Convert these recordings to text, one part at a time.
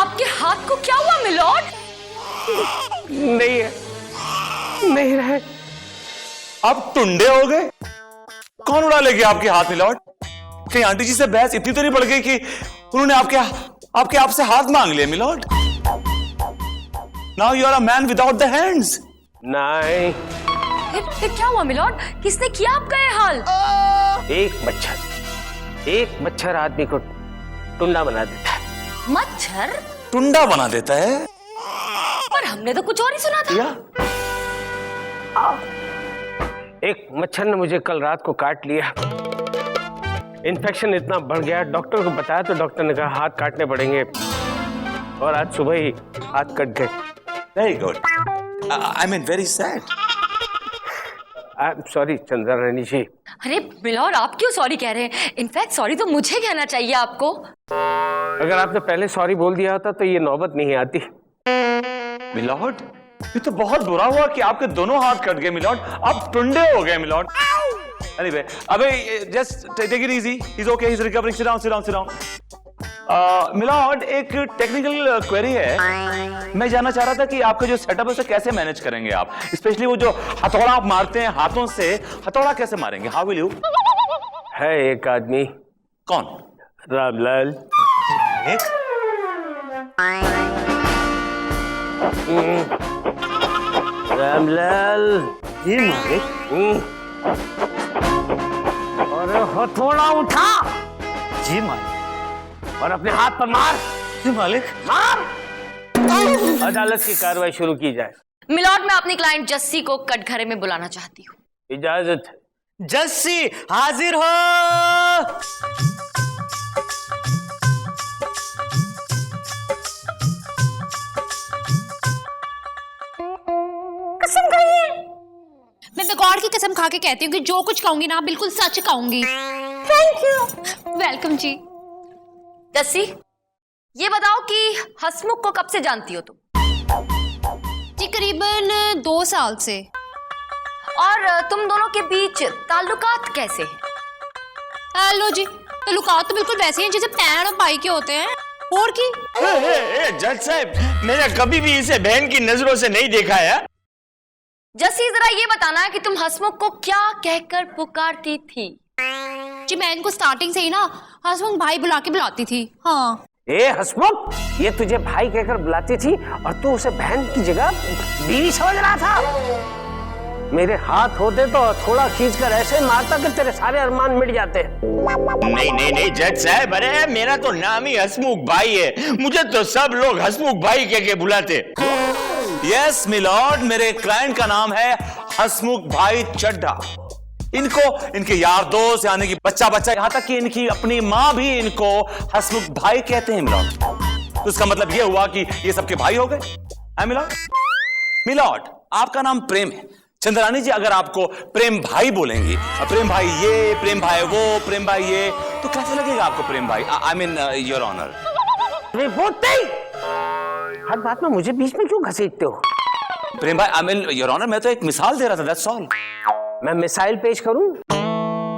आपके हाथ को क्या हुआ मिलॉर्ड? नहीं है, नहीं रहे। आप टुंडे हो गए? कौन उड़ा ले गया आपके हाथ मिलॉर्ड? कहीं आंटी जी से बहस इतनी तो नहीं बढ़ गई कि उन्होंने आपके आपसे हाथ मांग लिया milord? Now you are a man without the hands. नहीं, फिर क्या हुआ मिलॉर्ड? किसने किया आपका ये हाल? एक मच्छर आदमी को टुंडा बना देता है। मच्छर टुंडा बना देता है? पर हमने तो कुछ और ही सुना था। एक मच्छर ने मुझे कल रात को काट लिया। इन्फेक्शन इतना बढ़ गया, डॉक्टर को बताया तो डॉक्टर ने कहा हाथ काटने पड़ेंगे, और आज सुबह ही हाथ कट गए। Very good. I mean very sad. I am sorry Chandra Rani ji. अरे मिलॉर्ड, आप क्यों सॉरी कह रहे हैं? इनफैक्ट सॉरी तो मुझे कहना चाहिए आपको। अगर आपने पहले सॉरी बोल दिया होता तो ये नौबत नहीं आती। मिलॉर्ड, ये तो बहुत बुरा हुआ कि आपके दोनों हाथ कट गए मिलॉर्ड। आप टुंडे हो गए मिलॉर्ड। Anyway, अबे just take it easy. He's okay. He's recovering. Sit down, sit down, sit down. Milord, एक टेक्निकल क्वेरी है। मैं जानना चाह रहा था कि आपका जो सेटअप है उसे कैसे मैनेज करेंगे आप? स्पेशली वो जो हथौड़ा आप मारते हैं हाथों से, हथौड़ा कैसे मारेंगे? How will you? है एक आदमी। कौन? रामलाल। एक? रामलाल ये मालिक? और हथौड़ा उठा जी मालिक। और अपने हाथ पर मार। जी मालिक। मार। अदालत की कार्रवाई शुरू की जाए। मिलॉर्ड, मैं अपनी क्लाइंट जस्सी को कटघरे में बुलाना चाहती हूँ। इजाजत है। जस्सी हाजिर हो। कसम खाइए। मैं गॉड की कसम खा के कहती हूँ कि जो कुछ कहूंगी ना बिल्कुल सच कहूंगी। Thank you. वेलकम जी। जस्सी, ये बताओ कि हसमुख को कब से जानती हो तुम? जी करीबन 2 साल से। और तुम दोनों के बीच ताल्लुकात कैसे हैं? हेलो जी, ताल्लुकात तो बिल्कुल वैसे हैं जैसे बहन और भाई के होते हैं। और की जज साहब, मैंने कभी भी इसे बहन की नजरों से नहीं देखा है। जस्सी, जरा ये बताना है कि तुम हसमुख को क्या कहकर पुकारती थी? जी मैं इनको स्टार्टिंग से ही ना हसमुख भाई बुला के बुलाती थी। हाँ। ए हसमुख, ये तुझे भाई कहकर बुलाती थी और तू उसे बहन की जगह बीवी समझ रहा था। मेरे हाथ होते तो थोड़ा खींचकर ऐसे मारता कि तेरे सारे अरमान मिट जाते। नहीं नहीं नहीं जज साहब, अरे मेरा तो नाम ही हसमुख भाई है, मुझे तो सब लोग हसमुख भाई कह के बुलाते। यस मिलॉर्ड, मेरे क्लाइंट का नाम है हसमुख भाई चड्ढा। इनको इनके यार दोस्त यानी कि बच्चा यहां तक कि इनकी अपनी मां भी इनको हसमुख भाई कहते हैं मिलॉर्ड। तो इसका मतलब यह हुआ कि ये सबके भाई हो गए। मिलॉर्ड, मिलॉर्ड आपका नाम प्रेम है। चंद्रानी जी अगर आपको प्रेम भाई बोलेंगी, प्रेम भाई ये, प्रेम भाई वो, प्रेम भाई ये, तो कैसे लगेगा आपको प्रेम भाई? I mean your honour. हर बात में मुझे बीच में क्यों घसीटते हो? प्रेम भाई, आई मीन योर ऑनर, मैं तो एक मिसाल दे रहा था, दैट्स ऑल। मैं मिसाइल पेश करूं?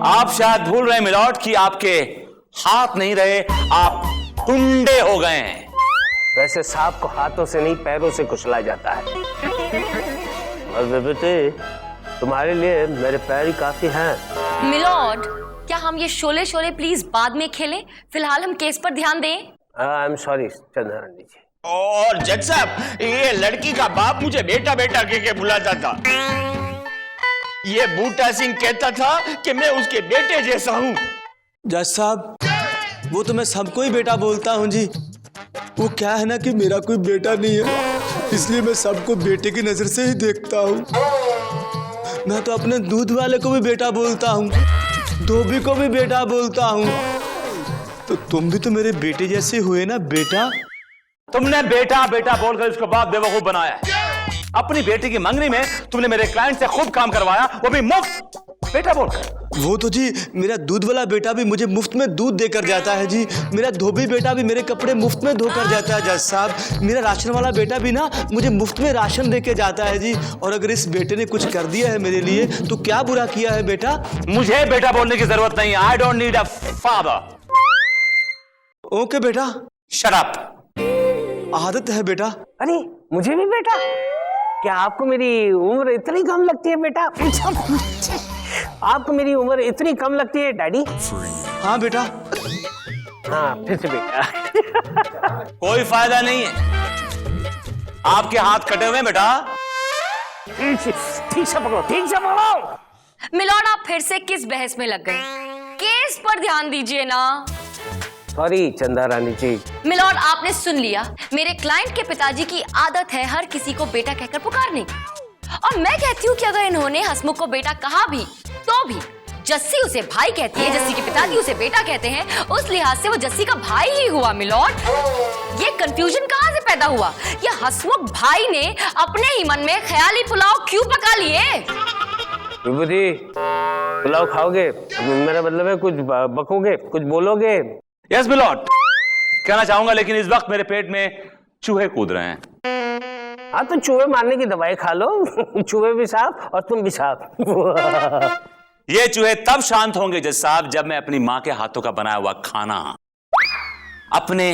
आप शायद भूल रहे हैं मिलॉर्ड कि आपके हाथ नहीं रहे, आप टुंडे हो गए हैं। वैसे सांप को हाथों से नहीं पैरों से कुचला जाता है। और बेटे, तुम्हारे लिए मेरे पैर ही काफी हैं। मिलॉर्ड, क्या हम ये शोले शोले प्लीज बाद में खेलें? फिलहाल हम केस पर ध्यान दें। आई एम सॉरी चंद्रा रानी जी। और जज साहब, ये लड़की का बाप मुझे बेटा बेटा कह के बुलाता था। ये बूटा सिंह कहता था कि मैं उसके बेटे जैसा हूँ। जज साहब, वो तो मैं सबको ही बेटा बोलता हूँ जी। वो क्या है ना कि मेरा कोई बेटा नहीं है, इसलिए मैं सबको बेटे की नजर से ही देखता हूँ। मैं तो अपने दूध वाले को भी बेटा बोलता हूँ, धोबी को भी बेटा बोलता हूँ। तो तुम भी तो मेरे बेटे जैसे हुए ना बेटा। तुमने बेटा बेटा बोलकर इसको बाप बेवकूफ बनाया है। अपनी बेटी की मंगनी में तुमने मेरे क्लाइंट से खूब काम करवाया, वो भी मुफ्त, बेटा बोलकर। वो तो जी मेरा दूध वाला बेटा भी मुझे मुफ्त में दूध देकर जाता है जी। मेरा धोबी बेटा भी मेरे कपड़े मुफ्त में धोकर जाता है जज साहब। मेरा राशन वाला बेटा भी ना मुझे मुफ्त में राशन देके जाता है जी। और अगर इस बेटे ने कुछ कर दिया है मेरे लिए तो क्या बुरा किया है बेटा? मुझे बेटा बोलने की जरूरत नहीं है। I don't need a father. Okay बेटा। Shut up. आदत है बेटा। अरे मुझे भी बेटा? क्या आपको मेरी उम्र इतनी कम लगती है बेटा? आपको मेरी उम्र इतनी कम लगती है डैडी? हाँ बेटा। हाँ फिर से बेटा। कोई फायदा नहीं है, आपके हाथ कटे हुए हैं बेटा। ठीक से पकड़ो, ठीक से पकड़ो। मिलॉर्ड, आप फिर से किस बहस में लग गए? केस पर ध्यान दीजिए ना। सॉरी चंदा रानी जी। मिलॉर्ड, आपने सुन लिया, मेरे क्लाइंट के पिताजी की आदत है हर किसी को बेटा कहकर पुकारने की। और मैं कहती हूँ कि अगर इन्होंने हसमुख को बेटा कहा भी तो भी जस्सी उसे भाई कहती है, जस्सी के पिताजी उसे बेटा कहते हैं, उस लिहाज से वो जस्सी का भाई ही हुआ। मिलॉर्ड, ये कंफ्यूजन कहाँ से पैदा हुआ? ये हसमुख भाई ने अपने ही मन में ख्याली पुलाव क्यों पका लिए? विभूति, पुलाव खाओगे? मेरा मतलब है कुछ बकोगे, कुछ बोलोगे? यस मिलॉर्ड, कहना चाहूंगा, लेकिन इस वक्त मेरे पेट में चूहे कूद रहे हैं। हाँ तो चूहे मारने की दवाई खा लो। चूहे भी साफ और तुम भी साफ। ये चूहे तब शांत होंगे जज साहब जब मैं अपनी मां के हाथों का बनाया हुआ खाना अपने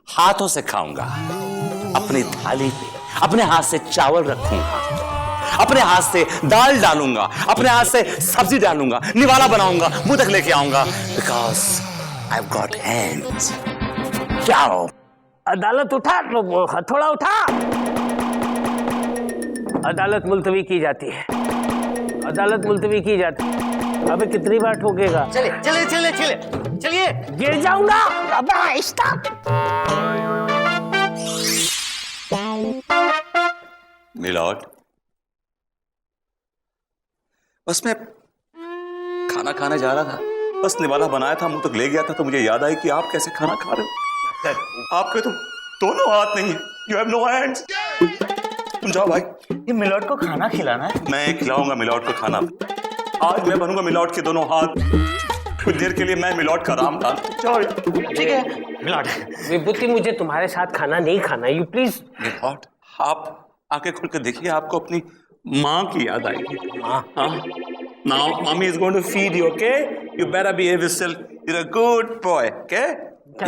हाथों से खाऊंगा, अपनी थाली पे अपने हाथ से चावल रखूंगा, अपने हाथ से दाल डालूंगा, अपने हाथ से सब्जी डालूंगा, निवाला बनाऊंगा, मुंह तक लेके आऊंगा, बिकॉज I've got hands. क्या हो? अदालत उठा, हथौड़ा उठा। अदालत मुलतवी की जाती है, अदालत मुलतवी की जाती है। अबे कितनी बार ठोकेगा? चले चले चले चले चलिए। गिर जाऊंगा। अबे स्टॉप। मिलॉर्ड, बस मैं खाना खाने जा रहा था, बस निवाला बनाया था, मुंह तक ले गया था, तो मुझे याद आई कि आप कैसे खाना खा रहे हो। आपके तो दोनों हाथ नहीं है, यू हैव नो हैंड्स। तुम जाओ भाई। ये मिलॉर्ड को खाना खिलाना है। मैं खिलाऊंगा मिलॉर्ड को खाना। आज मैं बनूंगा मिलॉर्ड के दोनों हाथ। कुछ देर के लिए मैं मिलॉर्ड का राम था। ठीक है मिलॉर्ड। विभूति, मुझे तुम्हारे साथ खाना नहीं खाना। You please. मिलॉर्ड, आप आंखें खोल कर देखिए, आपको अपनी माँ की याद आएगी। हाँ, now mommy is going to feed you, okay? You better behave yourself. You're a good boy, okay?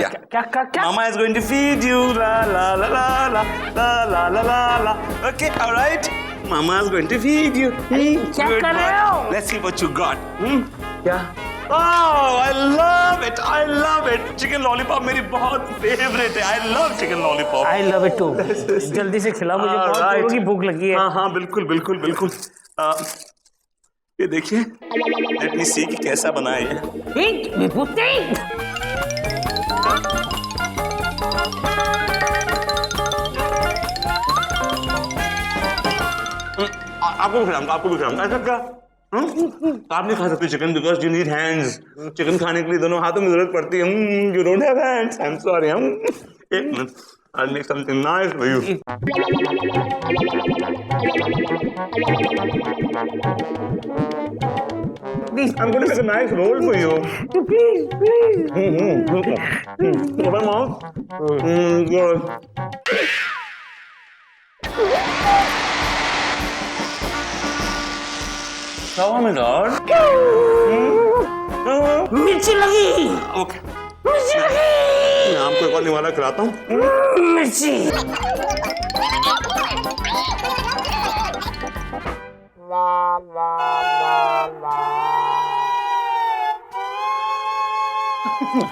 Yeah. क्या? Mama is going to feed you, la la la la la la la la la la. Okay, all right. Mama is going to feed you. क्या Good कर रहे boy. हो? Let's see what you got. क्या? Oh, I love it. I love it. Chicken lollipop मेरी बहुत favorite है. I love chicken lollipop. I love it too. जल्दी से खिलाओ, मुझे बहुत जोरों की भूख लगी है। हाँ, बिल्कुल बिल्कुल बिल्कुल। ये देखिए, लेट मी सी कि कैसा बना है ये। विभूति, आपको भी खिलाऊंगा। ऐसा क्या? आप नहीं खा सकते chicken because you need hands. Chicken खाने के लिए दोनों हाथों में जरूरत पड़ती है। You don't have hands, I am sorry. एक minute, I'll make something nice for you. Please, I'm going to make a nice roll for you. Please. Open mouth. Good. How am I, Lord? मिर्ची लगी। Okay. मैं आपको एक और निवाला खिलाता हूँ। मिर्ची।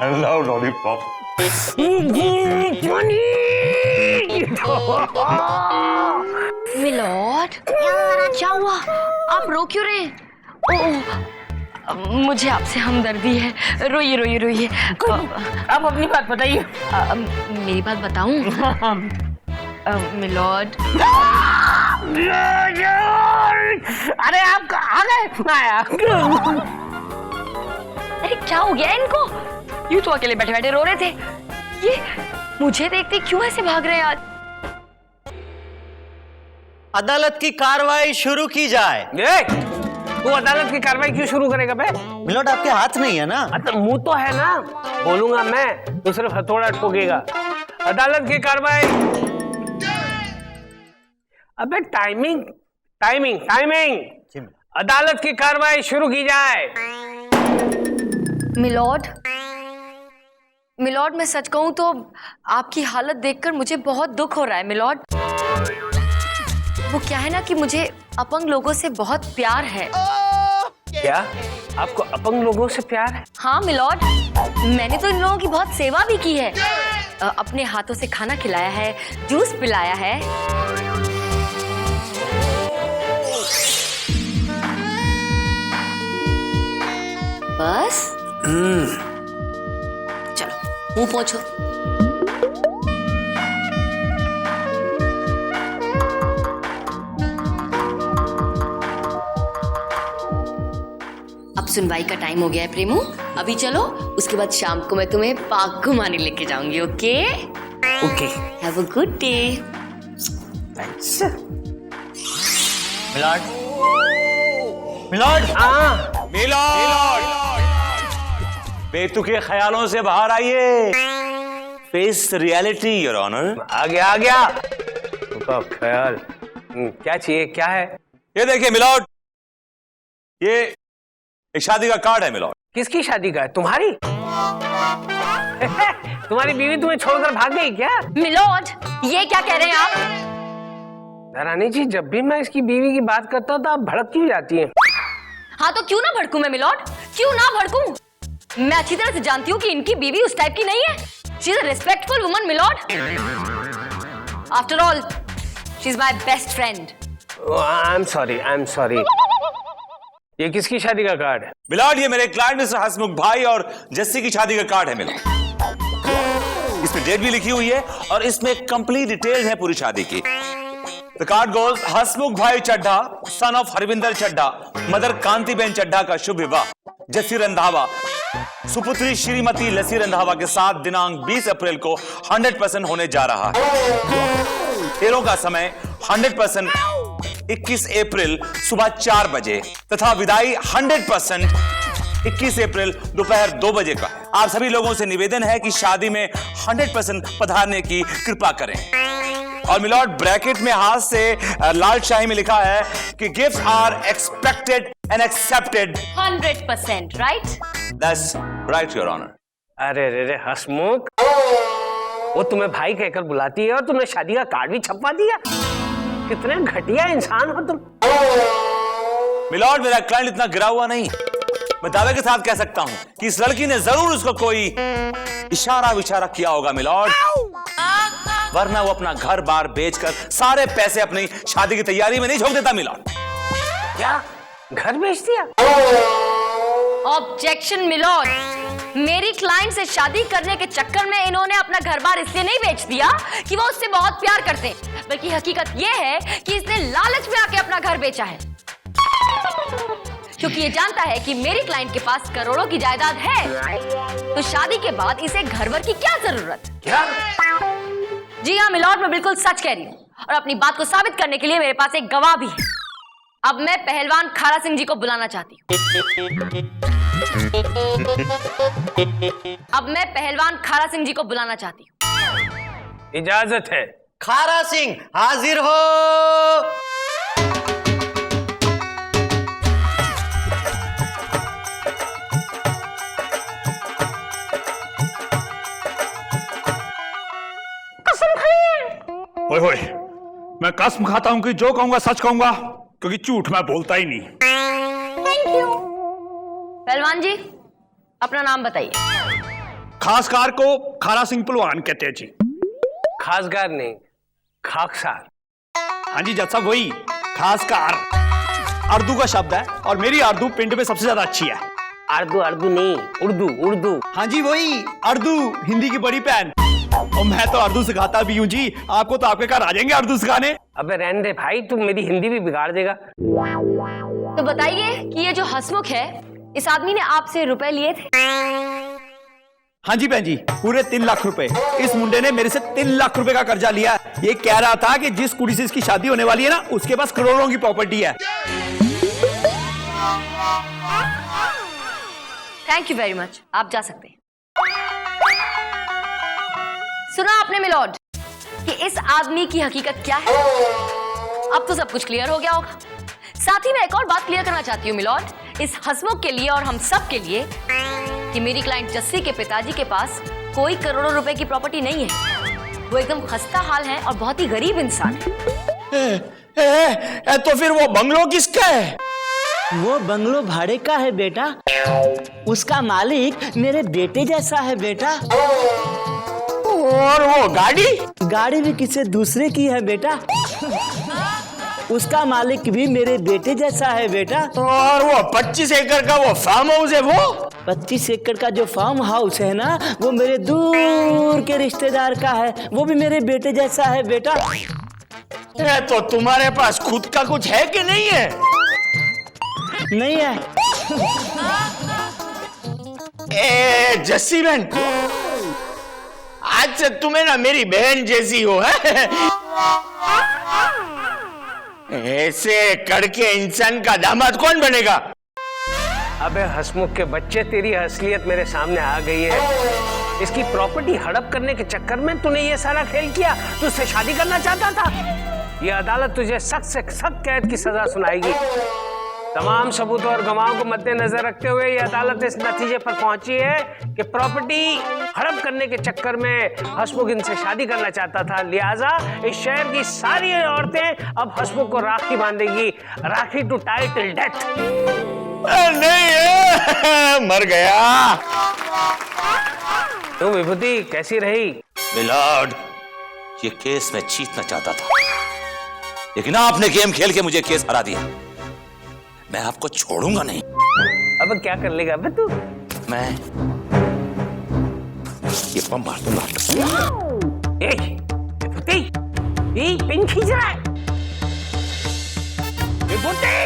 I love lollipop. मिलॉर्ड, क्या हुआ? आप रो क्यों रहे हैं? मुझे आपसे हमदर्दी है। रोइए रोइए रोइए। आप अपनी बात बताइए। मेरी बात बताऊं? मिलॉर्ड, अरे आप कहाँ गए? अरे क्या हो गया इनको? यूं तो अकेले बैठे बैठे रो रहे थे, ये मुझे देखते क्यों ऐसे भाग रहे हैं आज? अदालत की कार्रवाई शुरू की जाए। तू अदालत की कार्रवाई क्यों शुरू करेगा बे? मिलॉर्ड, आपके हाथ नहीं है ना। तो मुंह तो है ना, बोलूंगा मैं तो सिर्फ हथौड़ा ठोकेगा। अदालत की कार्रवाई। अबे टाइमिंग टाइमिंग टाइमिंग। अदालत की कार्रवाई शुरू की जाए। मिलॉर्ड, मिलॉर्ड, मैं सच कहूं तो आपकी हालत देखकर मुझे बहुत दुख हो रहा है मिलॉर्ड। वो क्या है ना कि मुझे अपंग लोगों से बहुत प्यार है। क्या आपको अपंग लोगों से प्यार है? हाँ मिलॉर्ड, मैंने तो इन लोगों की बहुत सेवा भी की है। अपने हाथों से खाना खिलाया है, जूस पिलाया है। बस चलो मुंह पोंछो। अब सुनवाई का टाइम हो गया है प्रेमू, अभी चलो, उसके बाद शाम को मैं तुम्हें पार्क घुमाने लेके जाऊंगी। Okay okay, have a good day. Thanks. My lord, my lord, my lord, बेतुके ख्यालों से बाहर आइए। Face reality your honour. आ गया उसका ख्याल। क्या चाहिए, क्या है? ये देखिए मिलॉर्ड, ये एक शादी का कार्ड है मिलॉर्ड। किसकी शादी का है? तुम्हारी? तुम्हारी बीवी तुम्हें छोड़कर भाग गई क्या? मिलॉर्ड, ये क्या कह रहे हैं आप? रानी जी, जब भी मैं इसकी बीवी की बात करता हूँ तो आप भड़क क्यों जाती हैं? हाँ तो क्यों ना भड़कूं मैं मिलॉर्ड, क्यों ना भड़कूं? मैं अच्छी तरह से जानती हूँ कि इनकी बीवी उस टाइप की नहीं है। She is a respectful woman milord. After all she is my best friend. I am sorry. ये किसकी शादी का कार्ड है? मिलॉर्ड, ये मेरे क्लाइंट मिस्टर हसमुख भाई और जस्सी की शादी का कार्ड है मिलॉर्ड। इसमें डेट भी लिखी हुई है और इसमें कंप्लीट डिटेल है पूरी शादी की। The card goes, हसमुख भाई Chadha, son of Harvinder Chadha, mother Kantiben Chadha का शुभ विवाह जस्सी रंधावा सुपुत्री श्रीमती लसी रंधावा के साथ दिनांक 20 अप्रैल को 100% होने जा रहा है। फेरों का समय 100% 21 अप्रैल सुबह 4 बजे तथा विदाई 100% 21 अप्रैल दोपहर 2 बजे का है। आप सभी लोगों से निवेदन है कि शादी में 100% पधारने की कृपा करें। और मिलॉर्ड, ब्रैकेट में हाथ से लाल शाही में लिखा है कि gifts are expected and accepted 100%, right? That's right your honour. अरे रे हसमुख, वो तुम्हें भाई कहकर बुलाती है और तुमने शादी का कार्ड भी छपवा दिया। कितने घटिया इंसान हो तुम। मिलॉर्ड, मेरा क्लाइंट इतना गिरा हुआ नहीं। मैं दावे के साथ कह सकता हूं कि इस लड़की ने जरूर उसको कोई इशारा विचारा किया होगा मिलॉर्ड, वरना वो अपना घर बार बेचकर सारे पैसे अपनी शादी की तैयारी में नहीं झोंक देता मिलॉर्ड। क्या घर बेच दिया? ऑब्जेक्शन मिलॉर्ड, मेरी क्लाइंट से शादी करने के चक्कर में इन्होंने अपना घर बार इसलिए नहीं बेच दिया कि वो उससे बहुत प्यार करते हैं, बल्कि हकीकत ये है कि इसने लालच में आके अपना घर बेचा है, क्योंकि ये जानता है कि मेरी क्लाइंट के पास करोड़ों की जायदाद है, तो शादी के बाद इसे घर भर की क्या जरूरत? क्या? जी हाँ मिलॉर्ड, मैं बिल्कुल सच कह रही हूँ और अपनी बात को साबित करने के लिए मेरे पास एक गवाह भी है। अब मैं पहलवान खारा सिंह जी को बुलाना चाहती हूँ। इजाजत है। खारा सिंह हाजिर हो। ओए होए, मैं कसम खाता हूं कि जो कहूंगा सच कहूंगा, क्योंकि झूठ मैं बोलता ही नहीं। पहलवान जी, अपना नाम बताइए। खासकार को खारा सिंह पहलवान कहते हैं जी। खासगार नहीं, खाकसार। हाँ जी जज साहब, वही खासकार अर्दू का शब्द है और मेरी अर्दू पिंड में सबसे ज्यादा अच्छी है। अर्दू नहीं, उर्दू। हाँ जी वही अर्दू, हिंदी की बड़ी बहन। और मैं तो अर्दू सिखाता भी हूँ जी। आपको तो आपके घर आ जाएंगे अर्दू सिखाने। अबे रहने दे भाई, तुम मेरी हिंदी भी बिगाड़ देगा। तो बताइए कि ये जो हसमुख है, इस आदमी ने आपसे रुपए लिए थे? हाँ जी बहन जी, पूरे 3 लाख रुपए। इस मुंडे ने मेरे से 3 लाख रुपए का कर्जा लिया। ये कह रहा था कि जिस कुड़ी से इसकी शादी होने वाली है ना, उसके पास करोड़ों की प्रॉपर्टी है। थैंक यू वेरी मच, आप जा सकते हैं। सुना आपने मिलॉर्ड कि इस आदमी की हकीकत क्या है? अब तो सब कुछ क्लियर हो गया होगा। साथ ही मैं एक और बात क्लियर करना चाहती हूँ मिलॉर्ड, इस हसमुख के लिए और हम सब के लिए, कि मेरी क्लाइंट जस्सी के पिताजी के पास कोई करोड़ों रुपए की प्रॉपर्टी नहीं है। वो एकदम खस्ता हाल है और बहुत ही गरीब इंसान है। तो फिर वो बंगलो किसका है? वो बंगलो भाड़े का है बेटा। उसका मालिक मेरे बेटे जैसा है बेटा। और वो गाड़ी? गाड़ी भी किसी दूसरे की है बेटा। उसका मालिक भी मेरे बेटे जैसा है बेटा। और वो 25 एकड़ का वो फार्म हाउस है, वो 25 एकड़ का जो फार्म हाउस है ना, वो मेरे दूर के रिश्तेदार का है। वो भी मेरे बेटे जैसा है बेटा। तो तुम्हारे पास खुद का कुछ है कि नहीं है? नहीं है। जस्सी बहन, आज से तुम्हें ना मेरी बहन जैसी हो है। ऐसे करके इंसान का दामाद कौन बनेगा? अबे हसमुख के बच्चे, तेरी असलियत मेरे सामने आ गई है। इसकी प्रॉपर्टी हड़प करने के चक्कर में तूने ये सारा खेल किया। तू उससे शादी करना चाहता था। ये अदालत तुझे सख्त से सख्त कैद की सजा सुनाएगी। तमाम सबूत और गवाहों को मद्देनजर रखते हुए ये अदालत इस नतीजे पर पहुंची है कि प्रॉपर्टी हड़प करने के चक्कर में हसमुख इनसे शादी करना चाहता था। लिहाजा इस शहर की सारी औरतें अब हसमुख को राखी बांधेगी। राखी टू टाई टिल डेथ। नहीं, मर गया। तुम विभूति कैसी रही? मिलॉर्ड, ये केस मैं जीतना चाहता था, लेकिन आपने गेम खेल के मुझे केस हरा दिया। मैं आपको छोड़ूंगा नहीं। अब क्या कर लेगा बे तू? मैं ये बम मार दूंगा। विभूति, ये पिन खींच रहा है। विभूति,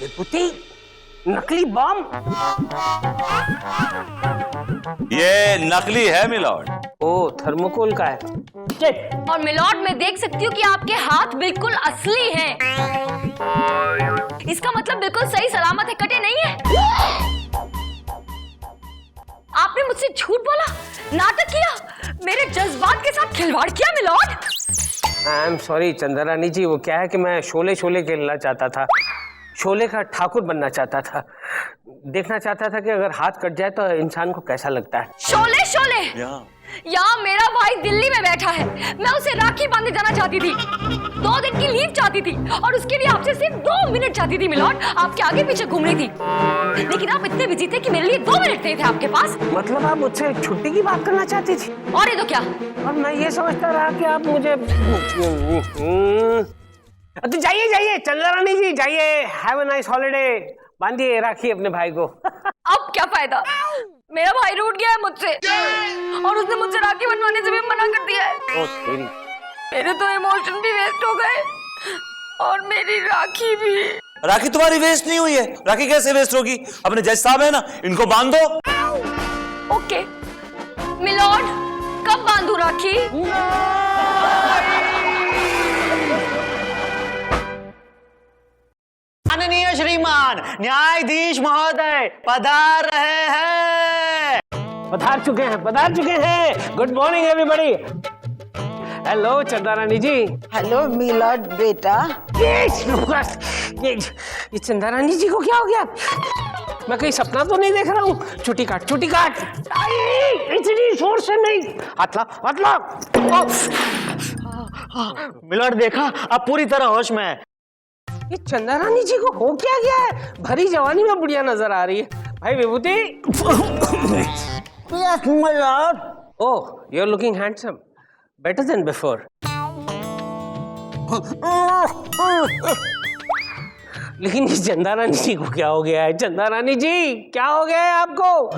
विभूति, नकली बम। ये नकली है मिलॉर्ड। ओ, थर्मोकोल का है। और मिलॉर्ड, मैं देख सकती हूँ कि आपके हाथ बिल्कुल असली हैं। इसका मतलब बिल्कुल सही सलामत है, कटे नहीं है। आपने मुझसे झूठ बोला, नाटक किया, मेरे जज्बात के साथ खिलवाड़ किया my lord. I am sorry Chandrani ji, वो क्या है कि मैं शोले शोले खेलना चाहता था। शोले का ठाकुर बनना चाहता था। देखना चाहता था कि अगर हाथ कट जाए तो इंसान को कैसा लगता है। शोले शोले, यहाँ मेरा भाई दिल्ली में बैठा है। मैं उसे राखी बांधने जाना चाहती थी। 2 दिन की लीव चाहती थी और उसके लिए आपसे सिर्फ 2 मिनट चाहती थी मिलॉर्ड। आपके आगे पीछे घूम रही थी, लेकिन आप इतने बिजी थे कि मेरे लिए 2 मिनट नहीं थे आपके पास। मतलब आप मुझसे छुट्टी की बात करना चाहती थी? और ये तो क्या, और मैं ये समझता रहा कि आप मुझे तो जाइए जाइए चंद्रानी जी, जाइए। Have a nice holiday. बांधिए राखी अपने भाई को। अब क्या फायदा, मेरा भाई रूठ गया है मुझसे और उसने मुझसे राखी बनवाने से भी मना कर दिया है। ओ तेरी, मेरे तो इमोशन भी वेस्ट हो गए और मेरी राखी भी। राखी तुम्हारी वेस्ट नहीं हुई है। राखी कैसे वेस्ट होगी? अपने जज साहब है ना, इनको बांध दो। ओके मिलॉर्ड, कब बांधू राखी? माननीय श्रीमान न्यायाधीश महोदय पधार रहे हैं। पधार चुके हैं। Good morning everybody. Hello Chandrani ji. Hello my lord बेटा। ये चंद्रानी जी को क्या हो गया? मैं कहीं सपना तो नहीं देख रहा हूँ? छुट्टी काट। इतनी जोर से नहीं। हाथ ला। मिलॉर्ड देखा, आप पूरी तरह होश में है। ये चंद्रानी जी को हो क्या गया है? भरी जवानी में बुढ़िया नजर आ रही है। भाई Vibhuti. Yes my lord. Oh, you are looking handsome, better than before. लेकिन ये चंद्रानी जी को क्या हो गया है? चंद्रानी जी क्या हो गया है आपको?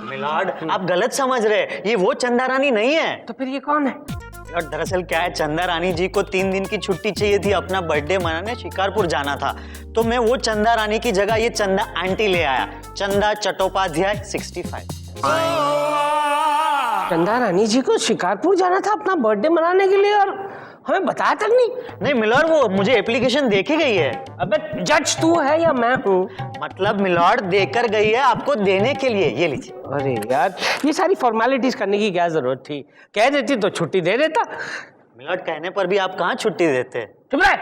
मिलॉर्ड आप गलत समझ रहे, ये वो चंदा रानी नहीं है। तो फिर ये कौन है? और दरअसल क्या है, चंदा रानी जी को 3 दिन की छुट्टी चाहिए थी, अपना बर्थडे मनाने शिकारपुर जाना था। तो मैं वो चंदा रानी की जगह ये चंदा आंटी ले आया। चंदा चट्टोपाध्याय 65। चंदा रानी जी को शिकारपुर जाना था अपना बर्थडे मनाने के लिए और हमें बताया तक नहीं। नहीं मिलॉर्ड, वो मुझे एप्लीकेशन देके गई है। अबे जज तू है या मैं हूँ? मतलब मिलॉर्ड देकर गई है आपको देने के लिए, ये लीजिए। अरे यार, ये सारी फॉर्मेलिटीज करने की क्या जरूरत थी? कह देती तो छुट्टी दे देता। मिलॉर्ड कहने पर भी आप कहाँ छुट्टी देते? चुप रह।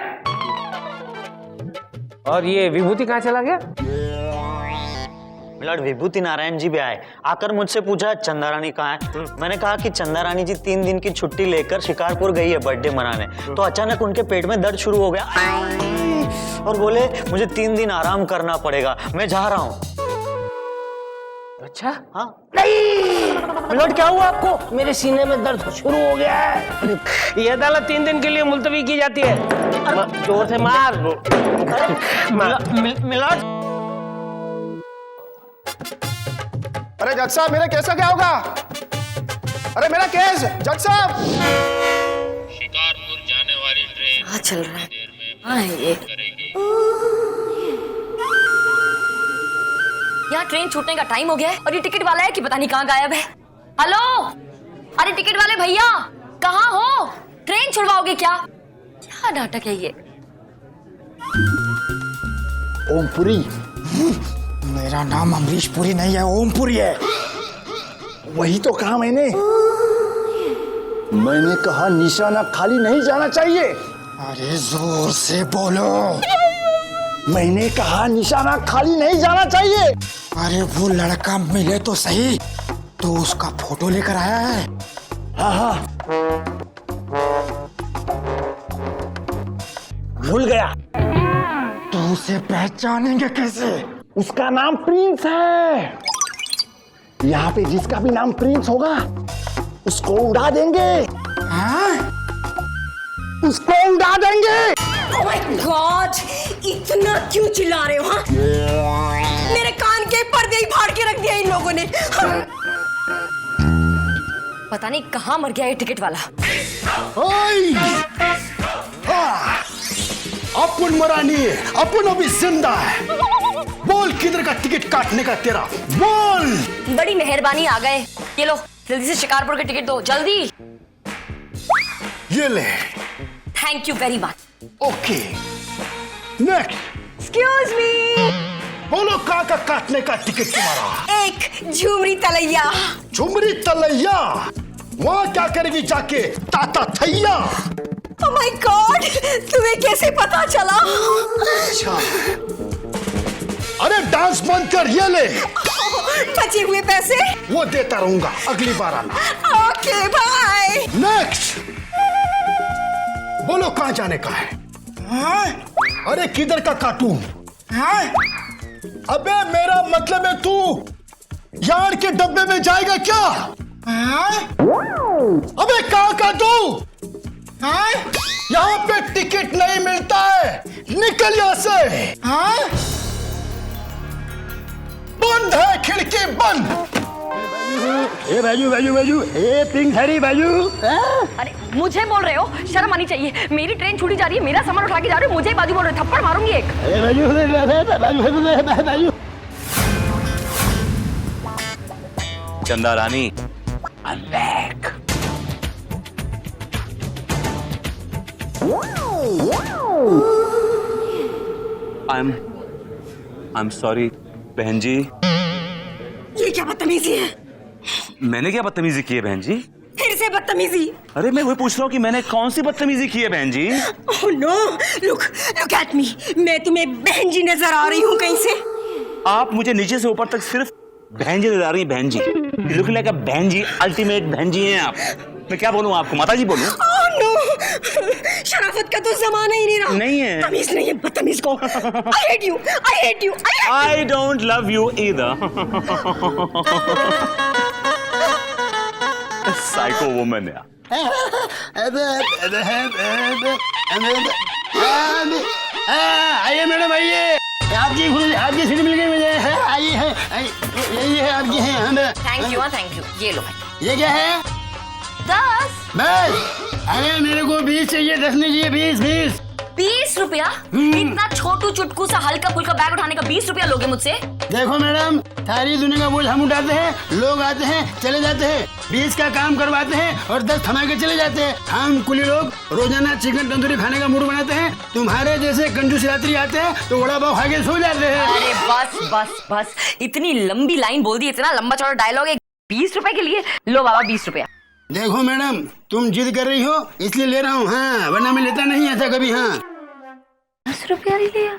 और ये विभूति कहाँ चला गया? मिलॉर्ड विभूति नारायण जी भी आए, आकर मुझसे पूछा चंदा रानी कहाँ है। मैंने कहा कि चंदा रानी जी 3 दिन की छुट्टी लेकर शिकारपुर गई है बर्थडे मनाने। तो अचानक उनके पेट में दर्द शुरू हो गया और बोले मुझे 3 दिन आराम करना पड़ेगा, मैं जा रहा हूँ। अच्छा? हाँ। नहीं मिलॉर्ड, क्या हुआ आपको? मेरे सीने में दर्द शुरू हो गया है। ये अदालत 3 दिन के लिए मुलतवी की जाती है। जोर से मार। मिलॉर्ड, अरे जज साहब, मेरा केस का क्या होगा? अरे मेरा केस, जज साहब। शिकारपुर जाने वाली ट्रेन हाँ चल रहा है। हाँ ये यहाँ ट्रेन छूटने का टाइम हो गया है और ये टिकट वाला है कि पता नहीं कहाँ गायब है। हेलो, अरे टिकट वाले भैया कहाँ हो? ट्रेन छुड़वाओगे क्या? क्या नाटक है ये? ओमपुरी, मेरा नाम अमरीश पुरी नहीं है, ओमपुरी है। वही तो कहा मैंने कहा निशाना खाली नहीं जाना चाहिए। अरे जोर से बोलो। मैंने कहा निशाना खाली नहीं जाना चाहिए। अरे वो लड़का मिले तो सही, तो उसका फोटो लेकर आया है। हाँ, भूल गया। तो उसे पहचानेंगे कैसे? उसका नाम प्रिंस है। यहाँ पे जिसका भी नाम प्रिंस होगा उसको उड़ा देंगे। हाँ? उसको उड़ा देंगे। Oh my God! इतना क्यों चिल्ला रहे हो? हाँ? मेरे कान के पर्दे ही फाड़ के रख दिया इन लोगों ने। पता नहीं कहाँ मर गया ये टिकट वाला। अपन मरा नहीं है, अपन अभी जिंदा है। बोल किधर का टिकट काटने का तेरा? बोल। बड़ी मेहरबानी, आ गए। ये लो, जल्दी से शिकारपुर के टिकट दो, जल्दी। ये ले। Thank you very much. Okay, next. Excuse me! बोलो कहाँ का काटने का टिकट तुम्हारा? एक झुमरी तलैया। झुमरी तलैया? वहाँ क्या करेगी जाके ताता थैया? Oh my God! तुम्हें कैसे पता चला? अच्छा, अरे डांस बंद कर, ये ले। बचे हुए पैसे वो देता रहूंगा, अगली बार आना। Okay bye. नेक्स्ट। बोलो कहाँ जाने का है? अरे किधर का काटूं? अबे मेरा मतलब है तू यार्ड के डब्बे में जाएगा क्या? अबे कहाँ काटूं? यहाँ पे टिकट नहीं मिलता है, निकल यहाँ से। बंद है खिड़की, बंद। ए बाजू बाजू बाजू, ए पिंक हरी बाजू। अरे मुझे बोल रहे हो? शर्म आनी चाहिए। मेरी ट्रेन छूटी जा रही है, मेरा सामान उठा के जा रहे हो, मुझे बाजू बोल रहे हो? थप्पड़ मारूंगी एक। बाजू। चंदा रानी, I'm back. I'm sorry, बहन जी। ये क्या बदतमीजी है? मैंने क्या बदतमीजी की है बहन जी? फिर से बदतमीजी? अरे मैं वही पूछ रहा हूँ कि मैंने कौन सी बदतमीजी की है बहन जी? Oh no! Look at me. मैं तुम्हें बहन जी नजर आ रही हूँ कहीं से? आप मुझे नीचे से ऊपर तक सिर्फ बहन जी नजर आ रही हैं, बहन जी। लुक लाइक अ बहन जी, अल्टीमेट बहन जी हैं आप। मैं क्या बोलूँ आपको, माता जी बोलूँ? Oh no! शराफत का तो जमाना ही नहीं रहा। नहीं है। तमीज नहीं है बदतमीज को। I hate you. I hate you. I don't love you either. Psycho woman यार। आइए मैडम, आइए। आपकी सीट मिल गई मुझे। आइए, यही है आपकी है। Thank you. ये लो भाई। ये क्या है? 10। बस। अरे मेरे को 20 चाहिए, 10 नहीं चाहिए, 20। 20 रुपया? इतना छोटू चुटकू सा हल्का फुल्का बैग उठाने का 20 रुपया लोगे मुझसे? देखो मैडम, सारी दुनिया का बोझ हम उठाते हैं, लोग आते हैं चले जाते हैं, 20 का काम करवाते हैं और 10 थमा के चले जाते हैं। हम कुली लोग रोजाना चिकन तंदूरी खाने का मूड बनाते हैं, तुम्हारे जैसे कंजूस यात्री आते हैं तो वड़ा पाव खा के सो जाते हैं। अरे बस बस बस, इतनी लंबी लाइन बोल दी, इतना लंबा चौड़ा डायलॉग है 20 रुपए के लिए। लो बाबा 20 रुपया। देखो मैडम, तुम जिद कर रही हो इसलिए ले रहा हूँ, हाँ, वरना मैं लेता नहीं ऐसा कभी। हाँ 10 रुपया ही लिया।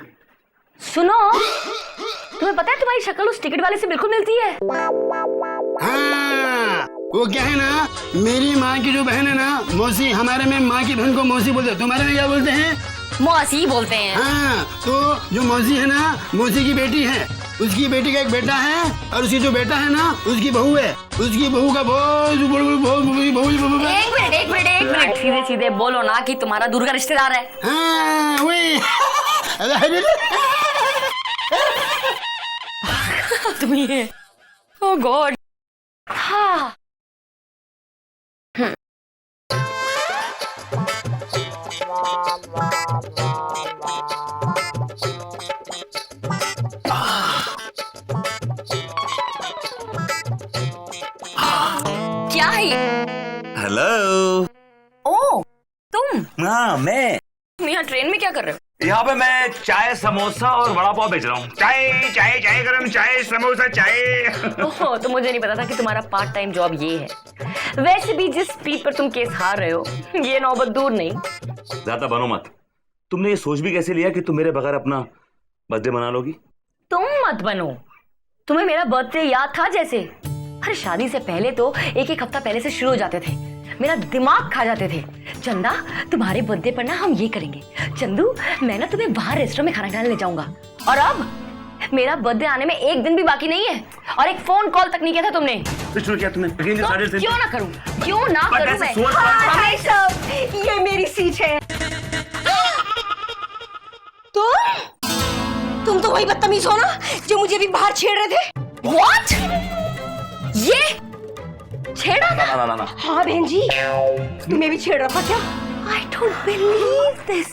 सुनो, तुम्हें पता है तुम्हारी शक्ल उस टिकट वाले से बिल्कुल मिलती है। हाँ, वो क्या है ना, मेरी माँ की जो बहन है ना, मौसी, हमारे में माँ की बहन को मौसी बोलते हैं, तुम्हारे में क्या बोलते हैं? मौसी बोलते हैं। हाँ, तो जो मौसी है ना, मौसी की बेटी है, उसकी बेटी का एक बेटा है और उसकी जो बेटा है ना, उसकी बहू है, उसकी बहू का एक मिनट सीधे सीधे बोलो ना कि तुम्हारा दूर का रिश्तेदार है। हाँ, वही। तुम ये, ओह गॉड। हाँ क्या है ये? हेलो। ओ तुम? हाँ मैं। तुम यहाँ ट्रेन में क्या कर रहे हो? यहाँ पे मैं चाय समोसा और वड़ा पाव बेच रहा हूँ। चाय चाय चाय गरम चाय समोसा चाय। ओह, तो मुझे नहीं पता था कि तुम्हारा पार्ट टाइम जॉब ये है। वैसे भी जिस स्पीड पर तुम केस हार रहे हो, ये नौबत दूर नहीं। ज्यादा बनो मत। तुमने ये सोच भी कैसे लिया कि तुम मेरे बगैर अपना बर्थडे मना लोगी? तुम मत बनो, तुम्हें मेरा बर्थडे याद था जैसे। अरे शादी से पहले तो एक हफ्ता पहले से शुरू हो जाते थे, मेरा दिमाग खा जाते थे। चंदा, तुम्हारे बर्थडे पर ना हम ये करेंगे, चंदू मैं ना तुम्हें बाहर रेस्टोरेंट में खाना खाने ले जाऊंगा। और अब मेरा बर्थडे आने में एक दिन भी बाकी नहीं है और एक फोन कॉल तक नहीं किया था तुमने। क्या तुमने तो क्यों ना करूं, क्यों ना करूं मैं? हाय सब, ये मेरी सीट है। तुम तो वही बदतमीज हो ना जो मुझे भी बाहर छेड़ रहे थे। What? ये छेड़ा था? ना। हाँ बहन जी, तुम्हें भी छेड़ रहा था क्या? I don't believe this.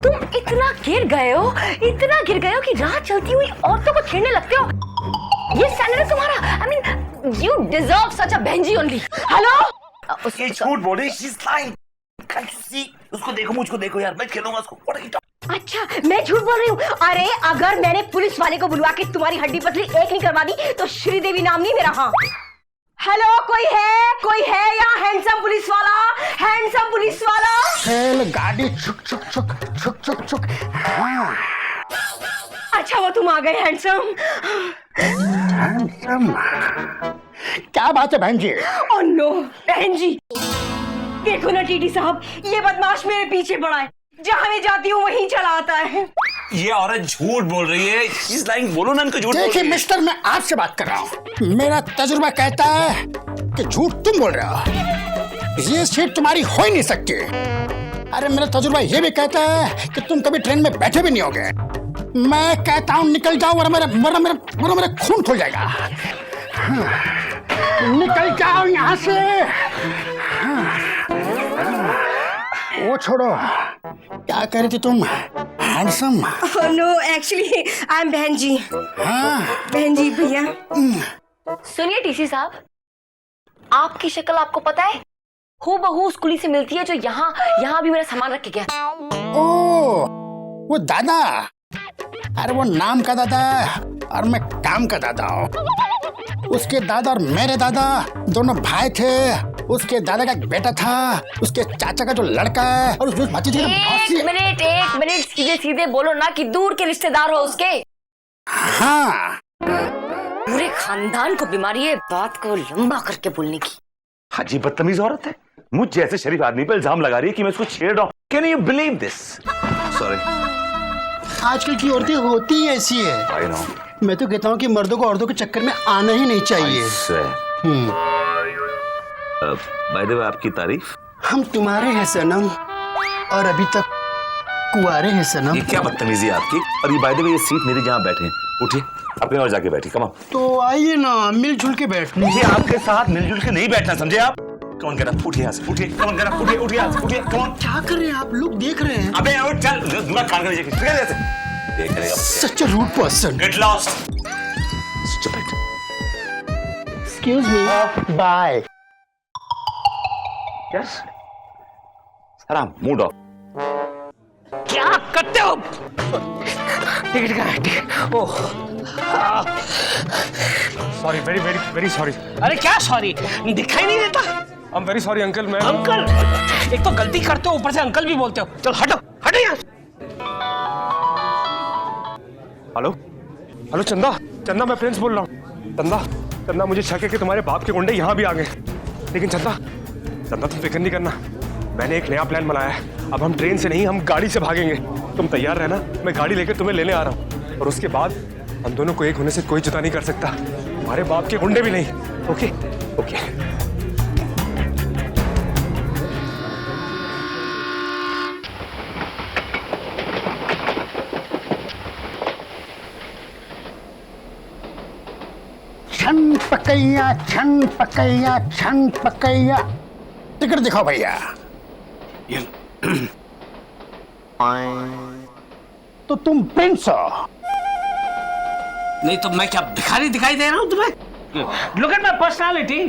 तुम इतना गिर गए हो कि राह चलती हुई औरतों को छेड़ने लगते हो। ये स्टैंडर्ड है तुम्हारा? I mean, you deserve such a Benji only. Hello? ये झूठ बोल रही, she's lying. उसको देखो, मुझको देखो यार, मैं खेलूंगा उसको। अच्छा, मैं झूठ बोल रही हूँ? अरे अगर मैंने पुलिस वाले को बुलवा के तुम्हारी हड्डी पसली एक नहीं करवा दी तो श्रीदेवी नाम नहीं मेरा। हाँ हेलो, कोई है यहाँ? हैंडसम पुलिस वाला। चल गाड़ी छुक। हाँ। अच्छा वो तुम आ गए हैंडसम। क्या बात है बहन जी? ओह नो बहन जी, देखो ना टीटी साहब, ये बदमाश मेरे पीछे पड़ा है, जहाँ मैं जाती हूँ वहीं चला आता है। ये औरत झूठ बोल रही है, she's lying। बोलो ना इनको झूठ। देखिए मिस्टर, मैं आपसे बात कर रहा हूँ, मेरा तजुर्बा कहता है कि झूठ तुम बोल रहे हो, ये सीट तुम्हारी हो ही नहीं सकती। अरे मेरा तजुर्बा ये भी कहता है कि तुम कभी ट्रेन में बैठे भी नहीं होगे। मैं कहता हूँ निकल जाओ वरना मेरा खून खुल जाएगा। निकल जाओ यहाँ से। वो छोड़ो, क्या कह रही थी तुम? Handsome? No actually I am behen ji. हाँ बहन जी भैया। सुनिए टीसी साहब, आपकी शक्ल आपको पता है हूबहू उस कुली से मिलती है जो यहाँ भी मेरा सामान रख के गया। ओ, वो दादा। अरे वो नाम का दादा और मैं काम का दादा हूँ। उसके दादा और मेरे दादा दोनों भाई थे। उसके दादा का एक बेटा था, उसके चाचा का जो लड़का है और उस भतीजे एक मिनट सीधे सीधे बोलो ना कि दूर के रिश्तेदार हो उसके। हाँ, पूरे खानदान को बीमारी है बात को लंबा करके बोलने की। हाजी बदतमीज औरत है, मुझ जैसे शरीफ आदमी पे इल्जाम लगा रही है कि मैं उसको छेड़ रहा हूँ। Can you believe this? Sorry, आजकल की औरतें होती ही ऐसी है। I know. मैं तो कहता हूँ कि मर्दों को औरतों के चक्कर में आना ही नहीं चाहिए। बाय द वे, आपकी तारीफ? हम तुम्हारे हैं सनम और अभी तक कुंवारे हैं सनम। ये क्या बदतमीजी है आपकी? और ये बाय द वे, ये सीट मेरी जहाँ बैठे हैं, उठिए अपने और जाके बैठिए। Come on. तो आइए ना, मिलजुल के बैठने। मुझे आपके साथ मिलजुल के नहीं बैठना, समझे आप? कौन कह रहा? उठिए यहाँ से, उठिए। कौन कह रहा? उठिए यहाँ से, उठिए। कौन? क्या कर रहे हैं आप लोग? देख रहे हैं। अबे उठ, चल दूंगा कान का नीचे। Such a rude person. Get lost. Stupid. Excuse me. Bye. Yes. सारा मूड ऑफ। क्या करते हो? टिकट का है। Oh sorry, very very very sorry. अरे क्या सॉरी, दिखाई नहीं देता? I am very sorry uncle. मैं अंकल, एक तो गलती करते हो, ऊपर से अंकल भी बोलते हो। चलो हटो हटो यहाँ। हेलो हेलो चंदा, चंदा मैं प्रिंस बोल रहा हूँ। चंदा चंदा मुझे शक है कि तुम्हारे बाप के गुंडे यहाँ भी आ गए। लेकिन चंदा चंदा तुम फिक्र नहीं करना, मैंने एक नया प्लान बनाया है। अब हम ट्रेन से नहीं, हम गाड़ी से भागेंगे। तुम तैयार रहना, मैं गाड़ी लेकर तुम्हें लेने आ रहा हूँ। और उसके बाद हम दोनों को एक होने से कोई जुदा नहीं कर सकता, हमारे बाप के गुंडे भी नहीं। Okay okay. छन पकैया छन पकैया। टिकट दिखाओ भैया। तो तुम प्रिंस हो? नहीं तो मैं क्या भिखारी दिखाई दे रहा हूँ तुम्हें? Look at my personality.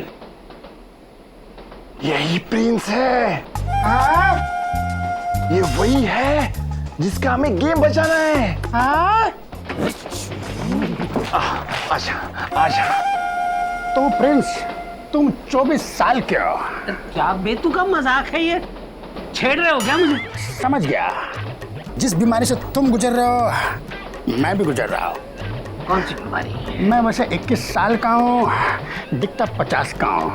यही प्रिंस है। हाँ? ये वही है जिसका हमें गेम बचाना है। हाँ? आजा आजा। तो प्रिंस तुम 24 साल के हो? क्या बेतुका मजाक है ये? छेड़ रहे हो क्या मुझे? समझ गया, जिस बीमारी से तुम गुजर रहे हो मैं भी गुजर रहा हूँ। कौन सी बीमारी? मैं वैसे 21 साल का हूँ, दिखता 50 का हूँ।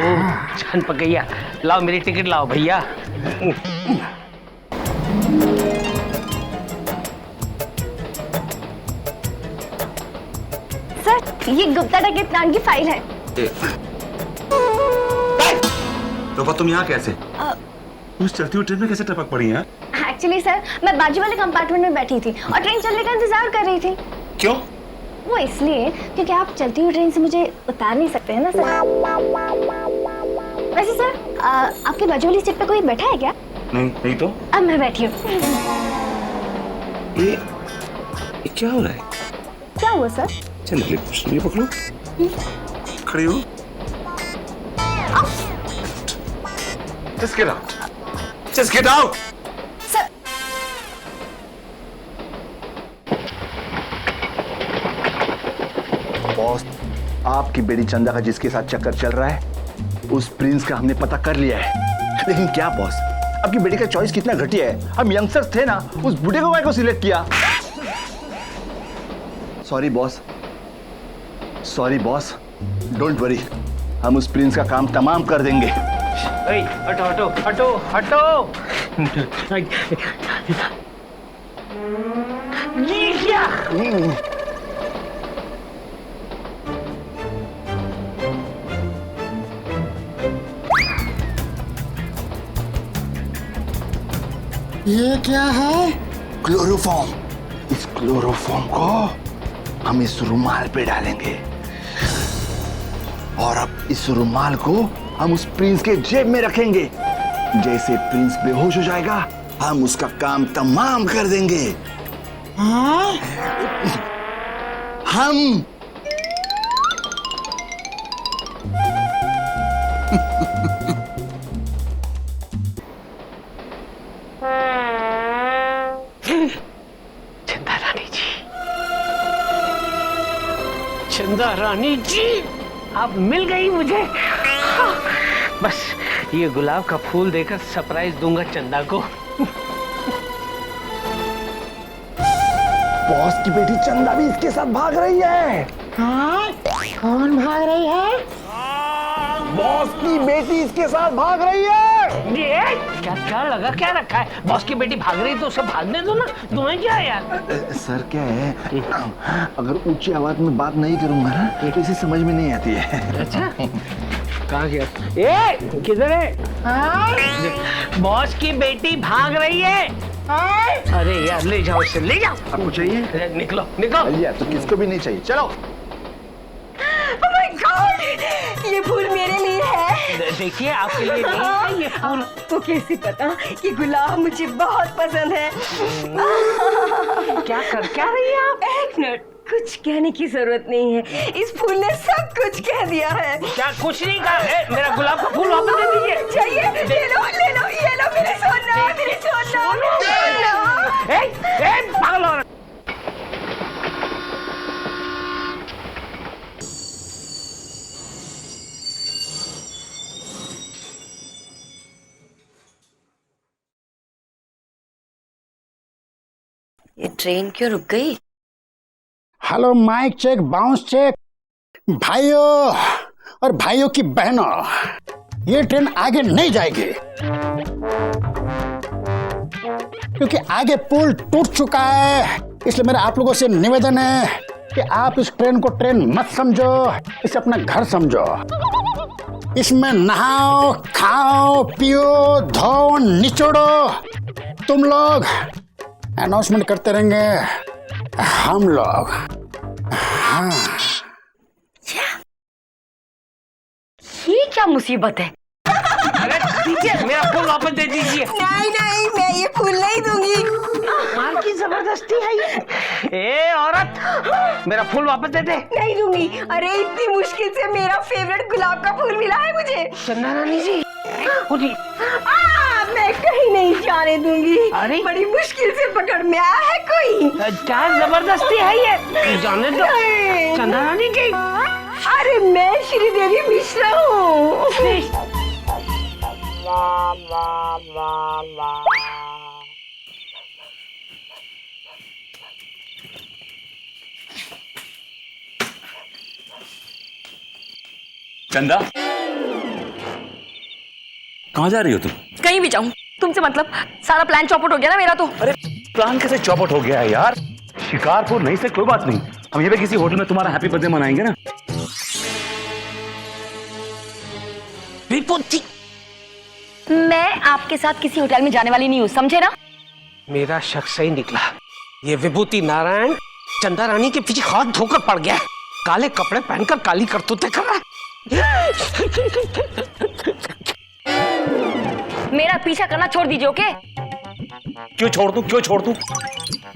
ओह छन पकैया, लाओ मेरी टिकट लाओ भैया। सर, ये गुप्ता डकैत प्लान की फाइल है। तो तुम यहाँ कैसे? उस चलती हुई ट्रेन में कैसे टपक पड़ी हैं? एक्चुअली सर, मैं बाजू वाले कंपार्टमेंट में बैठी थी और ट्रेन चलने का इंतजार कर रही थी। क्यों? वो इसलिए क्योंकि आप चलती हुई ट्रेन से मुझे उतार नहीं सकते हैं ना सर। वैसे सर, आपके बाजू वाली सीट पे कोई बैठा है क्या? नहीं तो? अब मैं बैठी हूँ। ये क्या हो रहा है? क्या हुआ सर? चल ये पकड़ो, खड़ी हो। Just get out. Just get out. Sir, boss, आपकी बेटी चंदा का जिसके साथ चक्कर चल रहा है उस प्रिंस का हमने पता कर लिया है। लेकिन क्या बॉस, आपकी बेटी का चॉइस कितना घटिया है। हम यंगस्टर्स थे ना, उस बूढ़े को को सिलेक्ट किया। Sorry boss, sorry boss, don't worry, हम उस प्रिंस का काम तमाम कर देंगे। हटो हटो हटो हटो। ये क्या? ये क्या है? क्लोरोफॉर्म। इस क्लोरोफॉर्म को हम इस रुमाल पे डालेंगे और अब इस रुमाल को हम उस प्रिंस के जेब में रखेंगे। जैसे प्रिंस बेहोश हो जाएगा हम उसका काम तमाम कर देंगे। हाँ? हम चंदा रानी जी, चंदा रानी जी, आप मिल गई मुझे। बस ये गुलाब का फूल देकर सरप्राइज दूंगा चंदा को। बॉस की बेटी चंदा भी इसके साथ भाग रही है। हाँ? कौन भाग रही है? बॉस की बेटी इसके साथ भाग रही है। ये क्या क्या लगा क्या रखा है? बॉस की बेटी भाग रही तो उसे भागने दो ना, तुम्हें क्या है यार? सर क्या है, अगर ऊंची आवाज में बात नहीं करूंगा ना तो इसे समझ में नहीं आती है। अच्छा कहाँ गया? ए किधर है? बॉस की बेटी भाग रही है। अरे यार ले जाओ इसे, ले जाओ। आपको चाहिए? निकलो निकलो। तो किसको भी नहीं चाहिए, चलो। Oh my God! गॉड, ये फूल मेरे लिए है। देखिए आपके लिए नहीं है ये फूल। आपको कैसे पता कि गुलाब मुझे बहुत पसंद है? क्या रही हैं आप? एक मिनट, कुछ कहने की जरूरत नहीं है, इस फूल ने सब कुछ कह दिया है। क्या कुछ नहीं कहा? मेरा गुलाब का फूल वापस दे दीजिए। चाहिए? ले लो, ये लो मेरे सोना, मेरे सोना। पागल हो रहा। ये ट्रेन क्यों रुक गई? Hello, mike check, bounce check. भाइयों और भाइयों की बहनों, ये ट्रेन आगे नहीं जाएगी क्योंकि आगे पुल टूट चुका है। इसलिए मेरा आप लोगों से निवेदन है कि आप इस ट्रेन को ट्रेन मत समझो, इसे अपना घर समझो। इसमें नहाओ, खाओ, पियो, धो, निचोड़ो। तुम लोग अनाउंसमेंट करते रहेंगे, हम लोग। हाँ। ये क्या मुसीबत है? अरे दीजिए, मेरा फूल वापस दे दीजिए। नहीं, मैं ये फूल नहीं दूंगी। मार की जबरदस्ती है ये। ए औरत, मेरा फूल वापस दे दे। नहीं दूंगी। अरे इतनी मुश्किल से मेरा फेवरेट गुलाब का फूल मिला है मुझे। चंदा रानी जी, मैं कहीं नहीं जाने दूंगी। अरे बड़ी मुश्किल से पकड़ में आया है कोई। क्या जबरदस्ती है ये? जाने दो चंदा रानी जी। अरे मैं श्रीदेवी मिश्रा हूँ। चंदा, कहाँ जा रही हो तुम? कहीं भी जाऊं, तुमसे मतलब? सारा प्लान चौपट हो गया ना मेरा तो। अरे प्लान कैसे चौपट हो गया है यार? शिकारपुर नहीं से कोई बात नहीं, हम ये भी किसी होटल में तुम्हारा हैप्पी बर्थडे मनाएंगे ना। विभूति, मैं आपके साथ किसी होटल में जाने वाली नहीं हूँ, समझे ना? मेरा शक सही निकला। ये विभूति नारायण चंदा रानी के पीछे हाथ धोकर पड़ गया। काले कपड़े पहनकर काली करतूतें कर रहा है। मेरा पीछा करना छोड़ दीजिए, ओके? क्यों छोड़ दूं?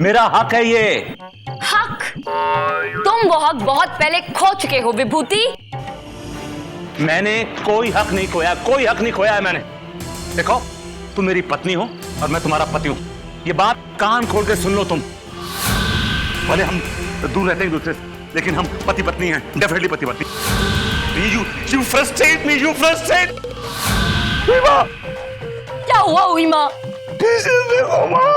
मेरा हक है ये। हक? तुम वो हक बहुत पहले खो चुके हो विभूति। मैंने कोई हक नहीं खोया है मैंने। देखो, तुम मेरी पत्नी हो और मैं तुम्हारा पति हूं। ये बात कान खोल के सुन लो तुम। भले हम दूर रहते हैं एक दूसरे से, लेकिन हम पति पत्नी हैं, डेफिनेटली पति पत्नी। You frustrate me, you frustrate। क्या हुआ उइमा? देखो माँ।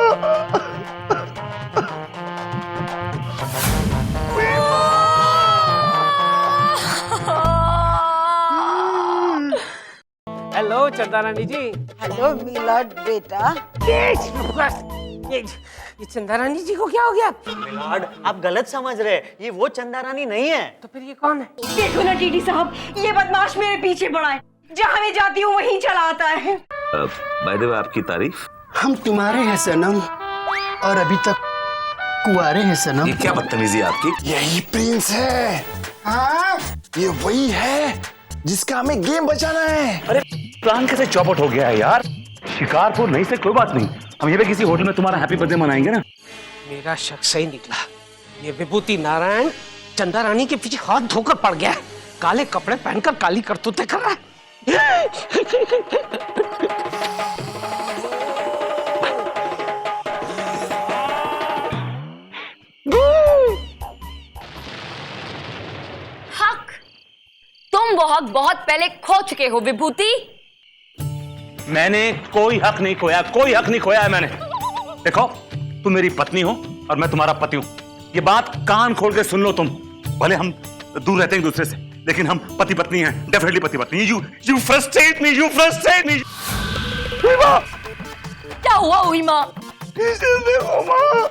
हेलो चंदा रानी जी। हेलो मिलाद बेटा। ये चंदा रानी जी को क्या हो गया? मिलाड, आप गलत समझ रहे हैं, ये वो चंदा रानी नहीं है। तो फिर ये कौन है? देखो ना टीटी साहब, ये बदमाश मेरे पीछे पड़ा है। जहाँ मैं जाती हूँ वहीं चला आता है। बाय द वे, आपकी तारीफ। हम तुम्हारे हैं सनम, और अभी तक कुंवारे हैं सनम। ये क्या बदतमीजी है आपकी? यही प्रिंस है। हाँ, ये वही है जिसका हमें गेम बचाना है। अरे प्लान कैसे चौपट हो गया है यार? शिकारपुर नहीं से कोई बात नहीं, हम ये भी किसी होटल में तुम्हारा हैप्पी बर्थडे मनाएंगे ना। मेरा शक सही निकला। ये विभूति नारायण चंदा रानी के पीछे हाथ धोकर पड़ गया। काले कपड़े पहनकर काली करतूतें कर रहा है। हक? तुम वो हक बहुत पहले खो चुके हो विभूति। मैंने कोई हक नहीं खोया है मैंने। देखो, तुम मेरी पत्नी हो और मैं तुम्हारा पति हूं। ये बात कान खोल के सुन लो तुम। भले हम दूर रहते हैं एक दूसरे से, लेकिन हम पति पत्नी हैं, डेफिनेटली पति पत्नी। You frustrate me, you frustrate me। क्या हुआ उइमा? देखो माँ।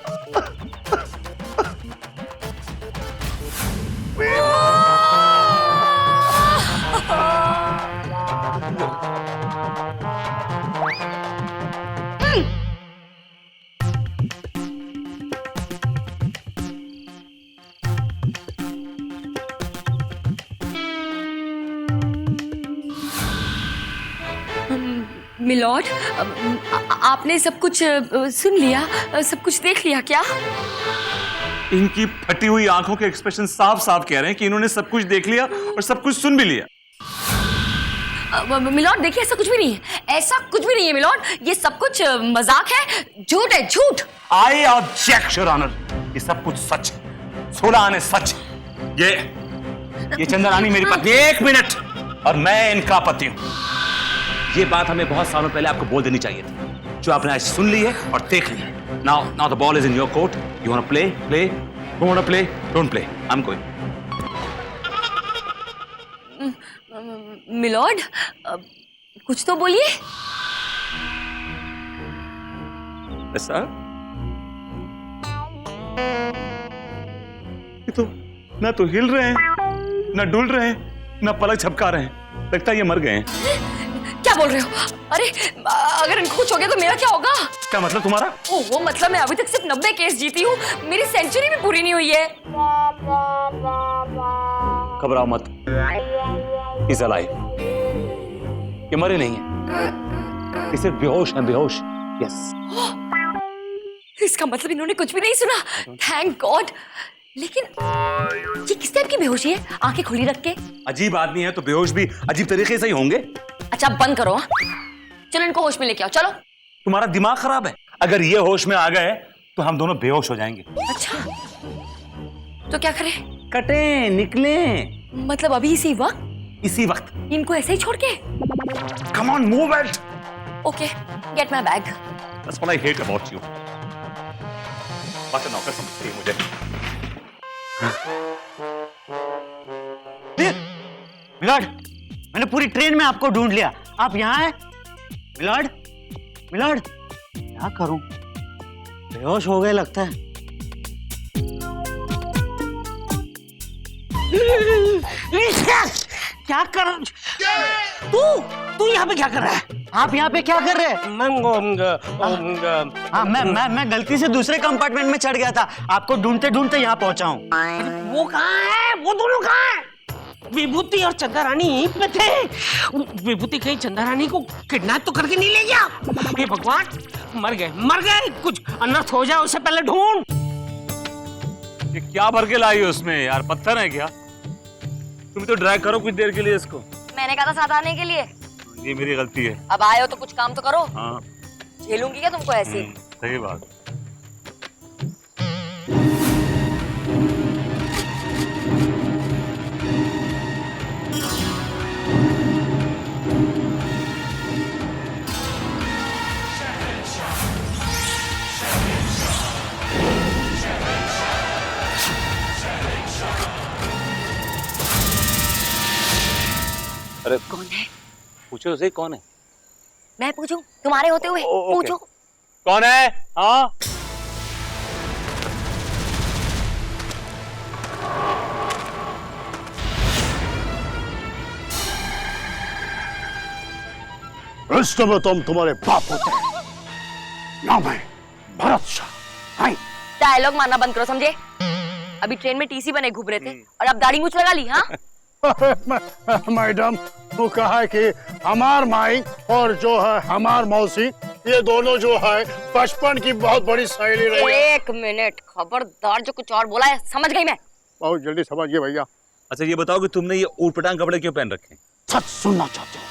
मिलॉर्ड, आपने सब कुछ सुन लिया, सब कुछ देख लिया क्या? इनकी फटी हुई आंखों के एक्सप्रेशन साफ साफ कह रहे हैं कि इन्होंने सब कुछ देख लिया और सब कुछ सुन भी लिया। मिलॉर्ड देखिए, ऐसा कुछ भी नहीं है, ऐसा कुछ भी नहीं है मिलॉर्ड, ये सब कुछ मजाक है, झूठ है, झूठ। आई ऑब्जेक्ट योर ऑनर, ये सब कुछ सच है, 16 आने सच है। ये चंद्रानी मेरी पत्नी, 1 मिनट, और मैं इनका पति हूं। ये बात हमें बहुत सालों पहले आपको बोल देनी चाहिए थी, जो आपने आज सुन ली है और देख ली है। Now the ball is in your court. You want to play, play, don't want to play, don't play. I am going. Milord, कुछ तो बोलिए। सर, ये तो ना तो हिल रहे हैं, ना डुल रहे हैं, ना पलक झपका रहे हैं, लगता है ये मर गए हैं। क्या बोल रहे हो? अरे अगर इनको कुछ हो गया तो मेरा क्या होगा? क्या मतलब तुम्हारा? वो मतलब मैं अभी तक सिर्फ 90 केस जीती हूँ, मेरी सेंचुरी भी पूरी नहीं हुई है। घबराओ मत, इज अलाइव। ये मरे नहीं है, ये सिर्फ बेहोश है, बेहोश। यस। इसका मतलब इन्होंने कुछ भी नहीं सुना। Thank God. लेकिन ये किस टाइप की बेहोशी है, आंखें खुली रख के? अजीब आदमी है तो बेहोश भी अजीब तरीके से ही होंगे। अच्छा बंद करो, चलो इनको होश में लेके आओ, चलो। तुम्हारा दिमाग खराब है, अगर ये होश में आ गए तो हम दोनों बेहोश हो जाएंगे। अच्छा तो क्या करें? कटे निकले। मतलब अभी इसी वक्त? इसी वक्त इनको ऐसे ही छोड़ के? Come on, move it. Okay, gate my bag. That's what I hate about you. बात नौकर समझती है मुझे। मिलॉर्ड, मैंने पूरी ट्रेन में आपको ढूंढ लिया, आप यहाँ हैं? मिलॉर्ड, मिलॉर्ड, क्या करूं? बेहोश हो गए लगता है। क्या कर तू यहाँ पे क्या कर रहा है? आप यहाँ पे क्या कर रहे हैं? मैं गलती से दूसरे कंपार्टमेंट में चढ़ गया था, आपको ढूंढते ढूंढते यहाँ पहुंचा हूँ। वो कहाँ है? वो दोनों कहाँ है? विभूति और चंदा रानी यहीं पे थे। विभूति कहीं चंदा रानी को किडनैप तो करके नहीं ले गया? हे भगवान, मर गए, कुछ अनर्थ हो जाए उससे पहले ढूंढ। ये क्या भर के लाई हो उसमें यार, पत्थर है क्या? तुम तो ड्रैग करो कुछ देर के लिए इसको। मैंने कहा था साथ आने के लिए। ये मेरी गलती है। अब आए हो तो कुछ काम तो करो। हाँ, झेलूंगी क्या तुमको ऐसे? सही बात। अरे कौन है? पूछो तो सही, कौन है? मैं पूछूं? तुम्हारे होते हुए पूछो। कौन है? हाँ, रिश्ते में तुम तुम्हारे बाप होते हैं। नाम है भरत शाह। डायलॉग मारना बंद करो, समझे? अभी ट्रेन में टीसी बने घूम रहे थे और अब दाढ़ी मूछ लगा ली। हाँ मैडम, वो कहा है कि हमार माई और जो है हमार मौसी, ये दोनों जो है बचपन की बहुत बड़ी सहेली रही है। 1 मिनट, खबरदार जो कुछ और बोला है समझ गई मैं। बहुत जल्दी समझ गए भैया। अच्छा ये बताओ कि तुमने ये ऊटपटांग कपड़े क्यों पहन रखे? सच सुनना चाहते हो?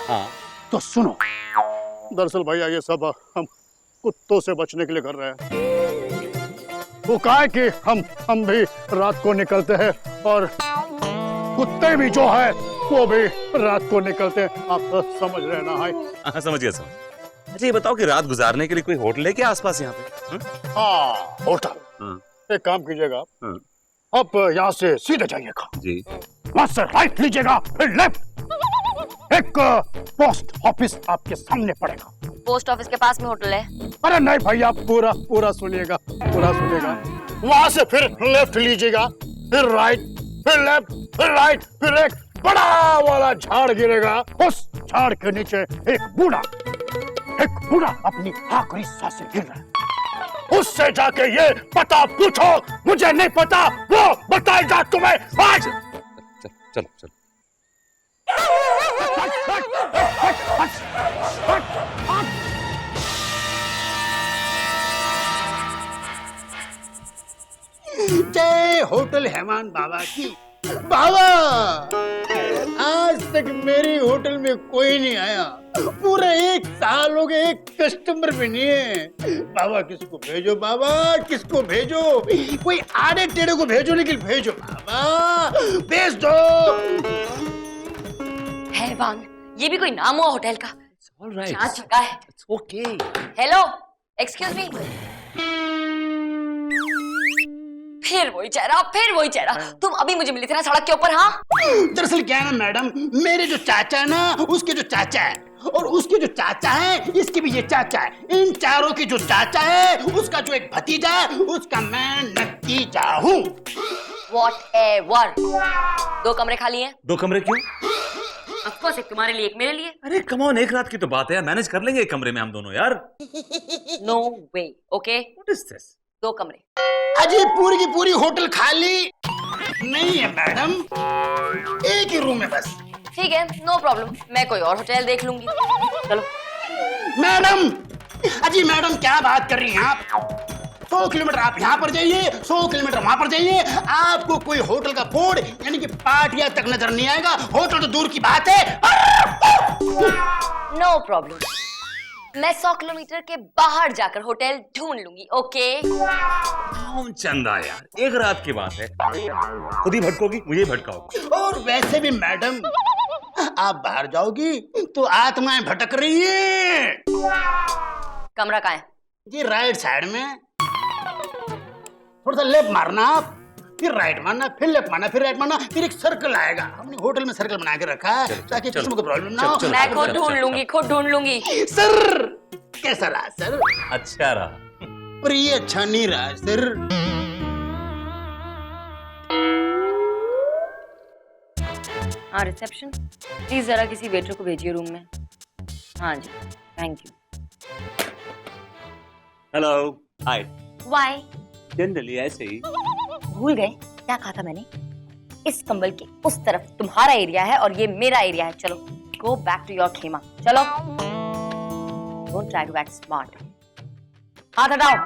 हाँ तो सुनो। दरअसल भैया ये सब हम कुत्तों से बचने के लिए कर रहे हैं। वो कहा है कि हम भी रात को निकलते हैं और कुत्ते भी जो है वो भी रात को निकलते हैं। आप तो समझ रहे ना? हाँ समझ गया, समझ। अच्छा ये बताओ कि रात गुजारने के लिए कोई होटल है क्या आसपास यहाँ पे? हाँ होटल। एक काम कीजिएगा, आप यहाँ से सीधे जाइएगा जी, वहाँ से राइट लीजिएगा, फिर लेफ्ट। एक पोस्ट ऑफिस आपके सामने पड़ेगा। पोस्ट ऑफिस के पास में होटल है? अरे नहीं भैया, पूरा सुनिएगा, पूरा सुनिएगा। वहाँ से फिर लेफ्ट लीजिएगा, फिर राइट, फिर लेफ्ट, फिर राइट, फिर एक बड़ा वाला झाड़ गिरेगा। उस झाड़ के नीचे एक बूढ़ा अपनी आखिरी सांसें गिर रहा है। उससे जाके ये पता पूछो, मुझे नहीं पता, वो बताएगा तुम्हें आज। चल चल चल। जय होटल हेमान बाबा की। बाबा, आज तक मेरी होटल में कोई नहीं आया, पूरे 1 साल हो गए, एक कस्टमर भी नहीं है। बाबा किसको भेजो, बाबा किसको भेजो, कोई आड़े टेढ़े को भेजो, लेकिन भेजो बाबा, भेज दो। हैवान, ये भी कोई नाम हुआ होटल का? क्या जगह है? ओके। Hello, excuse me. फिर वही चेहरा। तुम अभी मुझे मिली थी ना सड़क के ऊपर? हाँ, दरअसल क्या है ना मैडम, मेरे जो चाचा है ना, उसके जो चाचा है, और उसके जो चाचा है, इसके भी ये चाचा है, इन चारों की जो चाचा है, उसका जो एक भतीजा है, उसका मैं नतीजा हूँ। Whatever। 2 कमरे खाली हैं। 2 कमरे क्यों? Of course, एक तुम्हारे लिए, एक मेरे लिए। अरे कम ऑन, एक रात की तो बात है, मैनेज कर लेंगे एक कमरे में हम दोनों यार। No way, okay? What is this? 2 कमरे। अजी पूरी की पूरी होटल खाली नहीं है मैडम, एक ही रूम है बस। ठीक है, नो प्रॉब्लम, मैं कोई और होटल देख लूंगी। चलो। मैडम, अजी मैडम क्या बात कर रही हैं आप? 100 किलोमीटर आप यहाँ पर जाइए, 100 किलोमीटर वहां पर जाइए, आपको कोई होटल का बोर्ड यानी कि पाटिया तक नजर नहीं आएगा। होटल तो दूर की बात है। नो प्रॉब्लम, मैं 100 किलोमीटर के बाहर जाकर होटल ढूंढ लूंगी। ओके? चंदा यार, एक रात की बात है, खुद ही भटकोगी, मुझे ही भटकाओगी। और वैसे भी मैडम, आप बाहर जाओगी तो आत्माएं भटक रही है। कमरा कहाँ है? जी राइट साइड में, थोड़ा सा लेफ्ट मारना आप, फिर राइट मारना, फिर लेफ्ट मारना, फिर राइट मारना, फिर एक सर्कल आएगा। हमने होटल में सर्कल बना के रखा है ताकि किसी को प्रॉब्लम ना हो। मैं खुद ढूंढ लूंगी। सर कैसा रहा सर? अच्छा रहा, पर ये अच्छा नहीं रहा सर। हाँ, रिसेप्शन, प्लीज जरा किसी वेटर को भेजिए रूम में। हाँ जी, thank you. Hello, hi. Why? Generally ऐसे ही। भूल गए क्या कहा था मैंने? इस कंबल के उस तरफ तुम्हारा एरिया है और ये मेरा एरिया है। चलो, go back to your khema. चलो, don't try to act smart. हाथ हटाओ।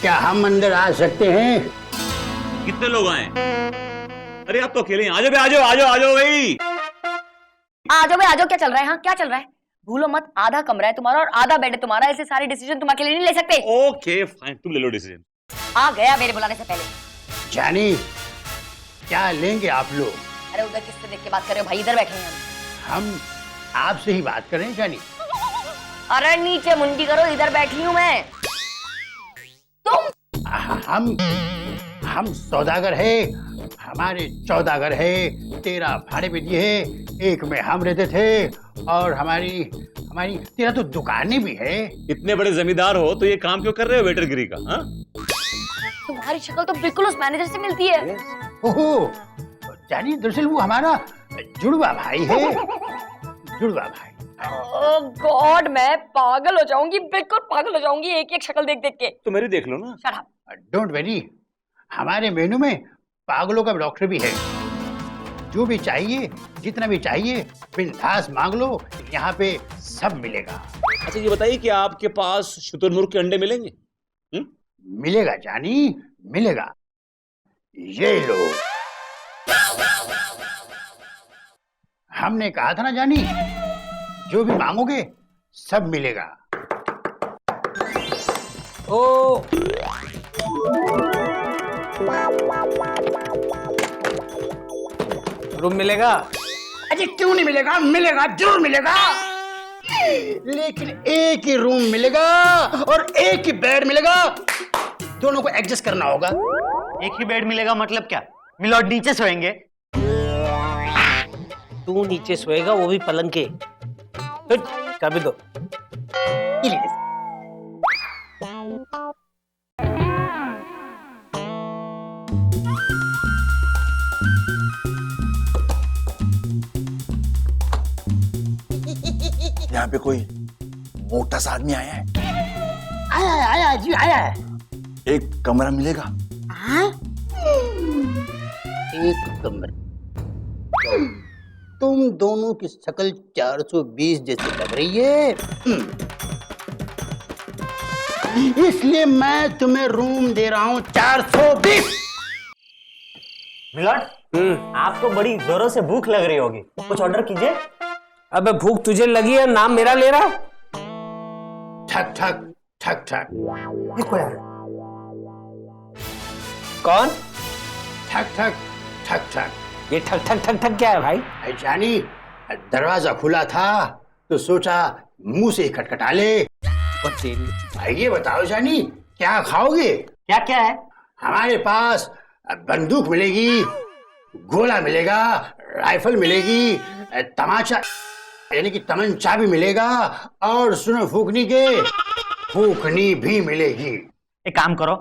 क्या हम अंदर आ सकते हैं? कितने लोग आए? अरे आप तो अकेले हैं। आ जाओ भाई। आ जाओ, क्या चल रहा है? हाँ, क्या चल रहा है? भूलो मत, आधा कमरा है तुम्हारा और आधा बेड है तुम्हारा, ऐसे सारे डिसीजन तुम अकेले नहीं ले सकते। ओके फाइन, तुम ले लो डिसीजन। आ गया मेरे बुलाने से पहले। जानी, क्या लेंगे आप लोग? अरे उधर किससे देख के बात कर रहे हो भाई? इधर बैठे हैं हम आपसे ही बात कर रहे हैं जानी। अरे नीचे मुंडी करो, इधर बैठी हूँ मैं। तुम? हम सौदागर है, हमारे 14 घर है, 13 भाड़े पे दिए है, एक में हम रहते थे, और हमारी 13 तो दुकानें भी है। इतने बड़े जमींदार हो तो ये काम क्यों कर रहे हो वेटरगिरी का? हाँ, तुम्हारी शक्ल तो बिल्कुल उस मैनेजर से मिलती है। ओहो, जानी दरअसल वो हमारा जुड़वा भाई है, जुड़वा भाई। ओह गॉड, मैं पागल हो जाऊंगी, बिल्कुल पागल हो जाऊंगी एक एक शक्ल देख देख के। तो मेरी देख लो ना। Shut up. डोंट वरी, हमारे मेनू में पागलों का डॉक्टर भी है। जो भी चाहिए, जितना भी चाहिए, बिंदास मांग लो, यहाँ पे सब मिलेगा। अच्छा ये बताइए कि आपके पास शुतुरमुर्ग के अंडे मिलेंगे? मिलेगा जानी, मिलेगा। ये लो। हमने कहा था ना जानी, जो भी मांगोगे सब मिलेगा। ओ रूम मिलेगा? अजी क्यों नहीं मिलेगा? मिलेगा, जरूर मिलेगा, लेकिन एक ही रूम मिलेगा और एक ही बेड मिलेगा। दोनों को एडजस्ट करना होगा। एक ही बेड मिलेगा मतलब क्या? मिलॉर्ड नीचे सोएंगे? तू नीचे सोएगा, वो भी पलंग के। चाबी दो। यहाँ पे कोई मोटा सा आदमी आया है? आया जी, आया है। एक कमरा मिलेगा? हाँ? एक कमरा तुम दोनों की शक्ल 420 जैसी लग रही है। इसलिए मैं तुम्हें रूम दे रहा हूँ 420। मिलॉर्ड, आपको बड़ी जोरों से भूख लग रही होगी, कुछ ऑर्डर कीजिए। अबे भूख तुझे लगी है, नाम मेरा ले रहा है? ठक ठक ठक ठक। कौन? ठक ठक ठक ठक। ये ठक ठक ठक ठक क्या है भाई? जानी, दरवाजा खुला था तो सोचा मुंह से खटखटा ले। भाई ये बताओ जानी, क्या खाओगे? क्या क्या है? हमारे पास बंदूक मिलेगी, गोला मिलेगा, राइफल मिलेगी, तमाचा यानी कि तमंचा भी मिलेगा, और सुनो फूकनी के फूकनी भी मिलेगी। एक काम करो,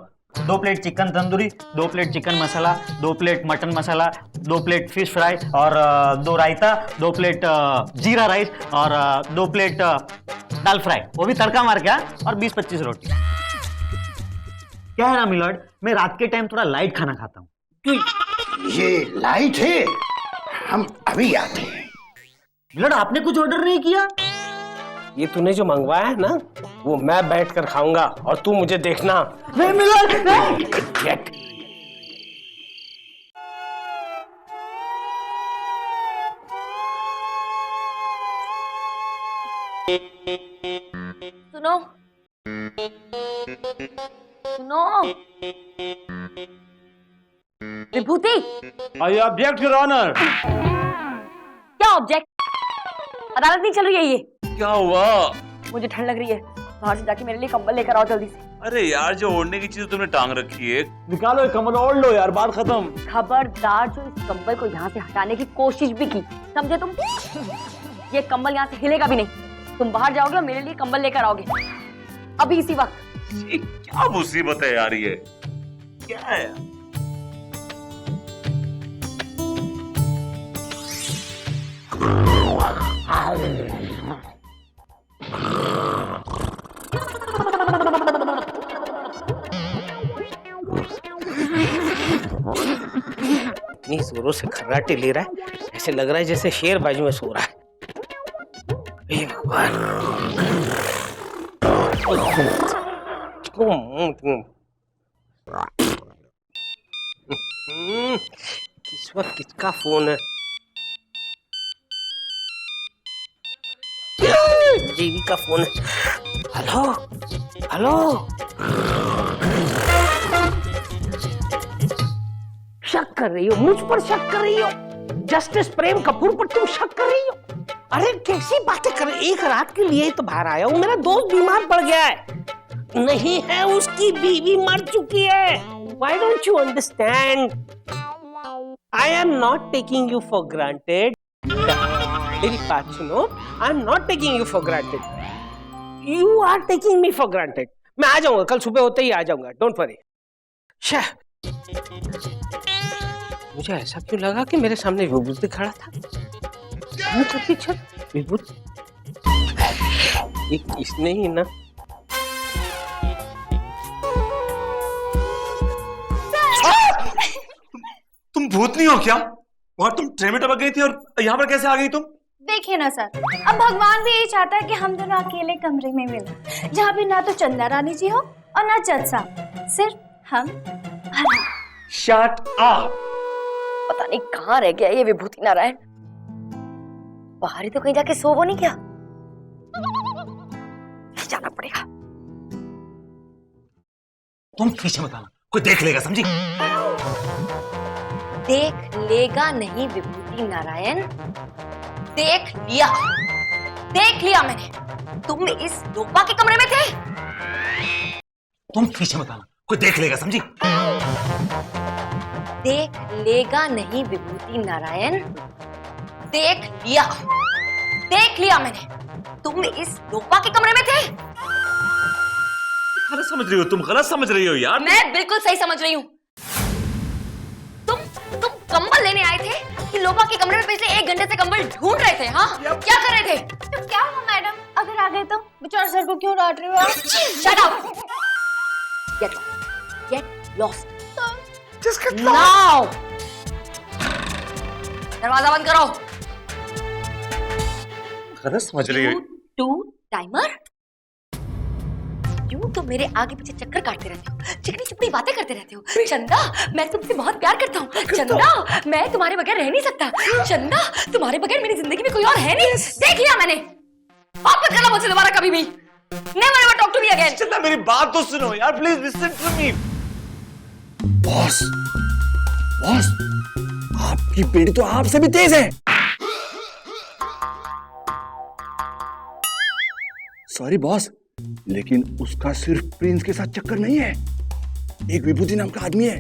2 plate chicken tandoori, 2 plate chicken masala, 2 plate mutton masala, 2 plate fish fry और 2 रायता, 2 प्लेट जीरा राइस और 2 प्लेट दाल फ्राई, वो भी तड़का मार के, और 20-25 रोटी। क्या है ना मिलॉर्ड, मैं रात के टाइम थोड़ा लाइट खाना खाता हूँ। ये लाइट है, हम अभी आते हैं। मिलॉर्ड, आपने कुछ ऑर्डर नहीं किया? ये तूने जो मंगवाया है ना, वो मैं बैठकर खाऊंगा और तू मुझे देखना। नहीं मिलॉर्ड, नहीं। सुनो सुनो, Vibhuti. I object your honour. क्या ऑब्जेक्ट? अदालत नहीं चल रही है ये। क्या हुआ? मुझे ठंड लग रही है, बाहर से जाके मेरे लिए कंबल लेकर आओ जल्दी से। अरे यार, जो ओढ़ने की चीज तुमने टांग रखी है, निकालो कंबल ओढ़ लो यार, बात खत्म। खबरदार जो इस कंबल को यहाँ से हटाने की कोशिश भी की, समझे तुम? ये कंबल यहाँ से हिलेगा भी नहीं। तुम बाहर जाओगे और मेरे लिए कंबल लेकर आओगे अभी इसी वक्त। ये क्या मुसीबत है यार, ये क्या है? इतनी जोरों से खर्राटे ले रहा है, ऐसे लग रहा है जैसे शेर बाजू में सो रहा है। हे भगवान। किस वक्त किसका फोन है? जीवी का फोन है। हेलो हेलो, शक कर रही हो मुझ पर? शक कर रही हो जस्टिस प्रेम कपूर पर? तुम शक कर रही हो? अरे कैसी बातें कर रही? एक रात के लिए ही तो बाहर आया हूँ। मेरा दोस्त बीमार पड़ गया है। नहीं है, उसकी बीवी मर चुकी है। Why don't you understand? I am not taking you for granted. मेरी बात सुनो, I am not taking you for granted. You are taking me for granted. मैं आ जाऊंगा, कल सुबह होते ही आ जाऊंगा, डोंट वरी। मुझे ऐसा क्यों लगा कि मेरे सामने विभूति खड़ा था? विभूति इसने ही ना। तुम भूतनी हो क्या? वहां तुम ट्रेन में टपक गई थी और यहाँ पर कैसे आ गई तुम? देखिए ना सर, अब भगवान भी यही चाहता है कि हम दोनों अकेले कमरे में मिलें, जहाँ पे ना तो चंदा रानी जी हो और ना जज साहब, सिर्फ हम। Shut up. पता नहीं कहाँ रह गया ये विभूति नारायण। बाहर ही तो कहीं जाके सो वो नहीं क्या? जाना पड़ेगा। तुम पीछे मत आना, कोई देख लेगा, समझी? देख लेगा नहीं विभूति नारायण, देख लिया मैंने। तुम इस लोपा के कमरे में थे। तुम पीछे मत आना, कोई देख लेगा, समझी? देख लेगा नहीं विभूति नारायण, देख लिया मैंने। तुम इस लोपा के कमरे में थे। गलत समझ रही हो तुम, गलत समझ रही हो यार। मैं बिल्कुल सही समझ रही हूँ। तुम कंबल लेने आए थे कि लोपा के कमरे में पिछले 1 घंटे से कंबल ढूंढ रहे थे? हाँ, क्या कर रहे थे? तो क्या हुआ मैडम, अगर आ गए तो? बेचारे सर को क्यों डांट रहे हो आप? Shut up! Get lost. Just get lost. Now. दरवाजा बंद करो। गलत समझ रही है। Two timer? यूं तो मेरे आगे पीछे चक्कर काटते रहते हो, चिकनी चुपड़ी बातें करते रहते हो। चंदा, मैं तुमसे बहुत प्यार करता हूँ। चंदा, मैं तुम्हारे बगैर रह नहीं सकता। चंदा, तुम्हारे बगैर मेरी जिंदगी में कोई और है नहीं। देख लिया मैंने। आप मत करना मुझसे दोबारा कभी भी। Never ever talk to me again. चंदा मेरी बात तो सुनो यार, please listen to me. Boss, boss, आपकी बेटी तो आपसे भी तेज है। सॉरी बॉस, लेकिन उसका सिर्फ प्रिंस के साथ चक्कर नहीं है। एक विभूति नाम का आदमी है,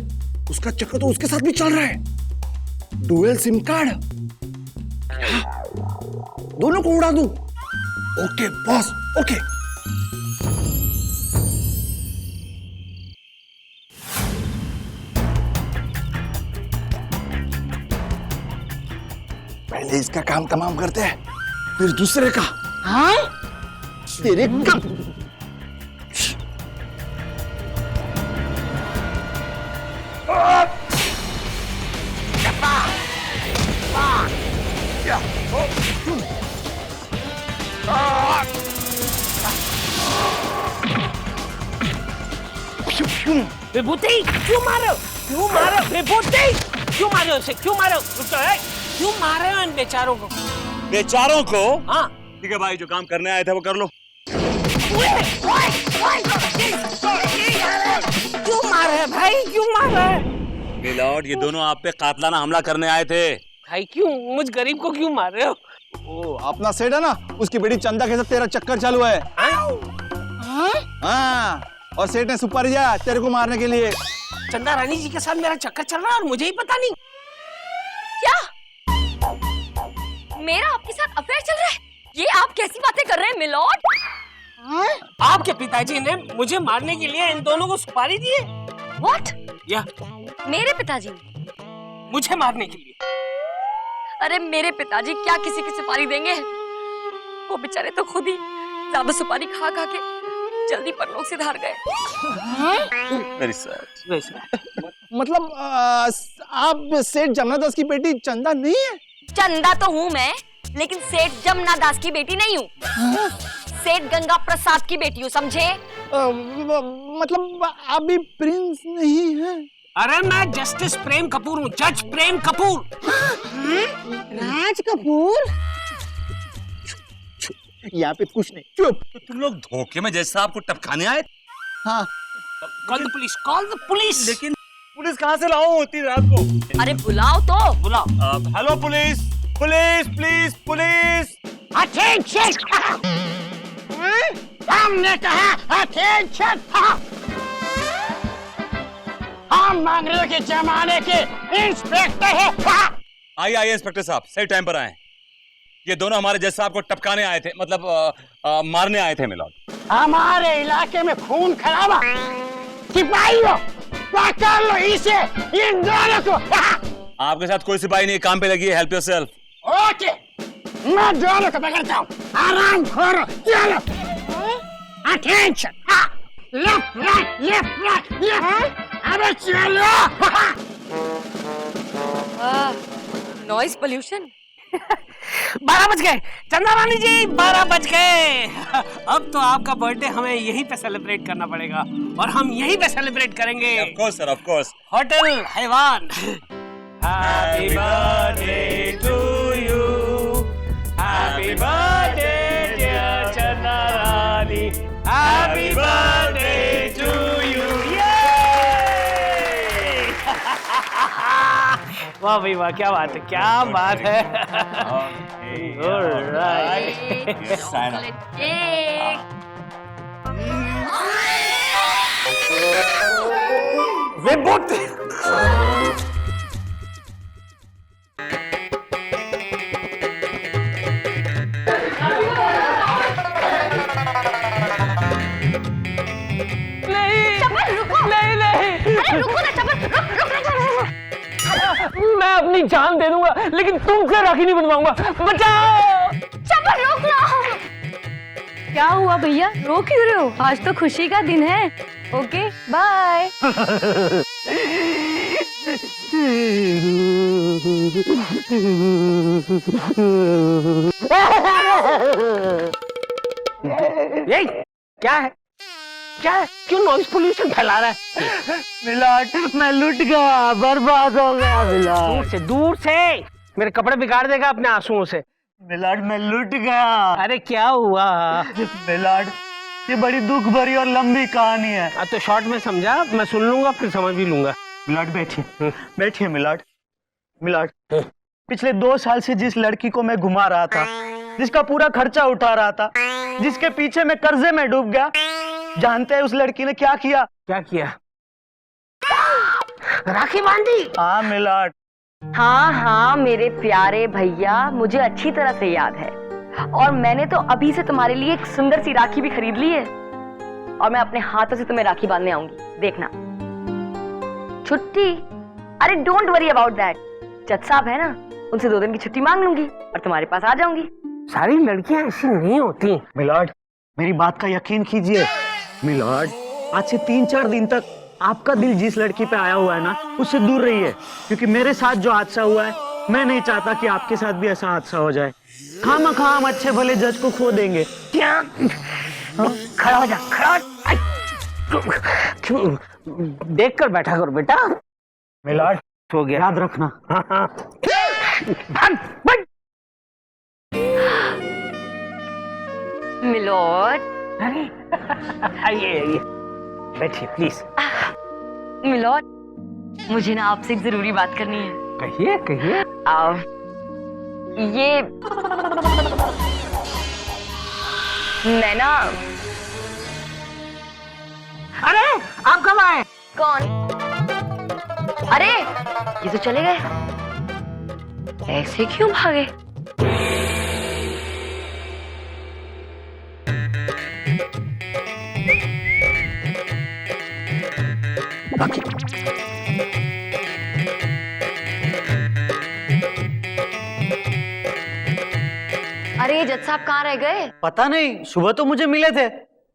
उसका चक्कर तो उसके साथ भी चल रहा है। डुअल सिम कार्ड, दोनों को उड़ा दूं। Okay boss, okay. पहले इसका काम तमाम करते हैं, फिर दूसरे का। हाँ? तेरे का विभूति क्यों मारो? क्यों मारो विभूति? क्यों मारो उसे? क्यों मारो? क्यों मार रहे हो इन बेचारों को? बेचारों को? हाँ ठीक है भाई, जो काम करने आए थे वो कर लो। क्यों मार रहे भाई? क्यों मार रहे? मिलॉर्ड, ये दोनों आप पे कातलाना हमला करने आए थे। भाई क्यों? मुझ गरीब को क्यों मार रहे हो? ओ, अपना सेठ है ना, उसकी बेटी चंदा के साथ तेरा चक्कर चालू है। हाँ, और सेठ ने सुपारी दिया तेरे को मारने के लिए। चंदा रानी जी के साथ मेरा चक्कर चल रहा है और मुझे ही पता नहीं। क्या? मेरा आपके साथ अफेयर चल रहा है? ये आप कैसी बातें कर रहे हैं मिलॉर्ड? आपके पिताजी ने मुझे मारने के लिए इन दोनों को सुपारी दी है। What? या मेरे पिताजी मुझे मारने के लिए? अरे मेरे पिताजी क्या किसी की सुपारी देंगे? वो बेचारे तो खुद ही ज्यादा सुपारी खा खा के जल्दी परलोक से धार गए। Very sad. मतलब आप सेठ जमनादास की बेटी चंदा नहीं है? चंदा तो हूँ मैं, लेकिन सेठ जमुना दास की बेटी नहीं हूँ। सेठ गंगा प्रसाद की बेटी हूँ, समझे? मतलब आप भी प्रिंस नहीं है? अरे मैं जस्टिस प्रेम कपूर हूँ, जज प्रेम कपूर। राज कपूर? यहाँ पे कुछ नहीं, चुप। तो तुम लोग धोखे में जैसा आपको टपकाने आए? हाँ। Call the police, call the police. लेकिन पुलिस कहाँ से लाओ होती रात को? अरे बुलाओ तो। बुलाओ। Hello police, police please, police. Attention! हमने कहा अटेंशन! हम मंगलों के जमाने के इंस्पेक्टर हैं। आइए आइए इंस्पेक्टर साहब, सही टाइम पर आए। ये दोनों हमारे जज साहब को टपकाने आए थे, मतलब मारने आए थे मिलॉर्ड। हमारे इलाके में खून खराबा, सिपाहियों पकड़ लो इसे, इन दोनों को। आपके साथ कोई सिपाही नहीं, काम पे लगी है, हेल्प योरसेल्फ। ओके, मैं दोनों को पकड़ता हूँ, आराम करो, चलो। Attention! Left right, left right, left. अबे चलो। Noise pollution. 12 बज गए चंदा रानी जी, 12 बज गए। अब तो आपका बर्थडे हमें यहीं पे सेलिब्रेट करना पड़ेगा और हम यहीं पे सेलिब्रेट करेंगे। Of course sir, of course. Hotel Haivan. Happy birthday to you, happy birthday dear Chanda Rani, happy birthday to you. वाह भाई वाह, क्या बात है, क्या बात है। विभूति। मैं अपनी जान दे दूंगा, लेकिन तुमसे राखी नहीं बनवाऊंगा। बचाओ! चप्पल रोक लो। क्या हुआ भैया, रो क्यों रहे हो? आज तो खुशी का दिन है। Okay bye. ये क्या है? क्या है? क्यों नॉइस पोल्यूशन फैला रहा है? मिलॉर्ड मैं लुट गया, बर्बाद हो गया मिलॉर्ड। दूर से मेरे कपड़े बिगाड़ देगा अपने आंसुओं से। मिलॉर्ड मैं लुट गया। अरे क्या हुआ? मिलॉर्ड ये बड़ी दुख भरी और लंबी कहानी है। तो शॉर्ट में समझा, मैं सुन लूंगा फिर समझ भी लूंगा। मिलॉर्ड बैठिए, बैठिए मिलॉर्ड। मिलॉर्ड पिछले 2 साल से जिस लड़की को मैं घुमा रहा था, जिसका पूरा खर्चा उठा रहा था, जिसके पीछे मैं कर्जे में डूब गया, जानते हैं उस लड़की ने क्या किया? क्या किया? राखी बांधी? हाँ मिलॉर्ड। हाँ मेरे प्यारे भैया, मुझे अच्छी तरह से याद है। और मैंने तो अभी से तुम्हारे लिए एक सुंदर सी राखी भी खरीद ली है, और मैं अपने हाथों से तुम्हें राखी बांधने आऊंगी, देखना। छुट्टी? अरे डोंट वरी अबाउट दैट। जज साहब है ना, उनसे 2 दिन की छुट्टी मांग लूंगी और तुम्हारे पास आ जाऊंगी। सारी लड़कियां ऐसी नहीं होती। मिलॉर्ड मेरी बात का यकीन कीजिए। मिलॉर्ड आज से 3-4 दिन तक आपका दिल जिस लड़की पे आया हुआ है ना, उससे दूर रहिए, क्योंकि मेरे साथ जो हादसा हुआ है, मैं नहीं चाहता कि आपके साथ भी ऐसा हादसा हो जाए। खामखा हम अच्छे भले जज को खो देंगे। क्या? खड़ा हो जा, खड़ा क्यों? देख कर बैठा करो बेटा। मिलॉर्ड हो गया, याद रखना। हाँ। मिलॉर्ड। अरे आइए बैठिए प्लीज। मिलॉर्ड मुझे ना आपसे एक जरूरी बात करनी है। कहिए कहिए। ये मैं ना। अरे आप कब आए? कौन? अरे ये तो चले गए, ऐसे क्यों भागे? अरे जज साहब कहाँ रह गए? पता नहीं, सुबह तो मुझे मिले थे,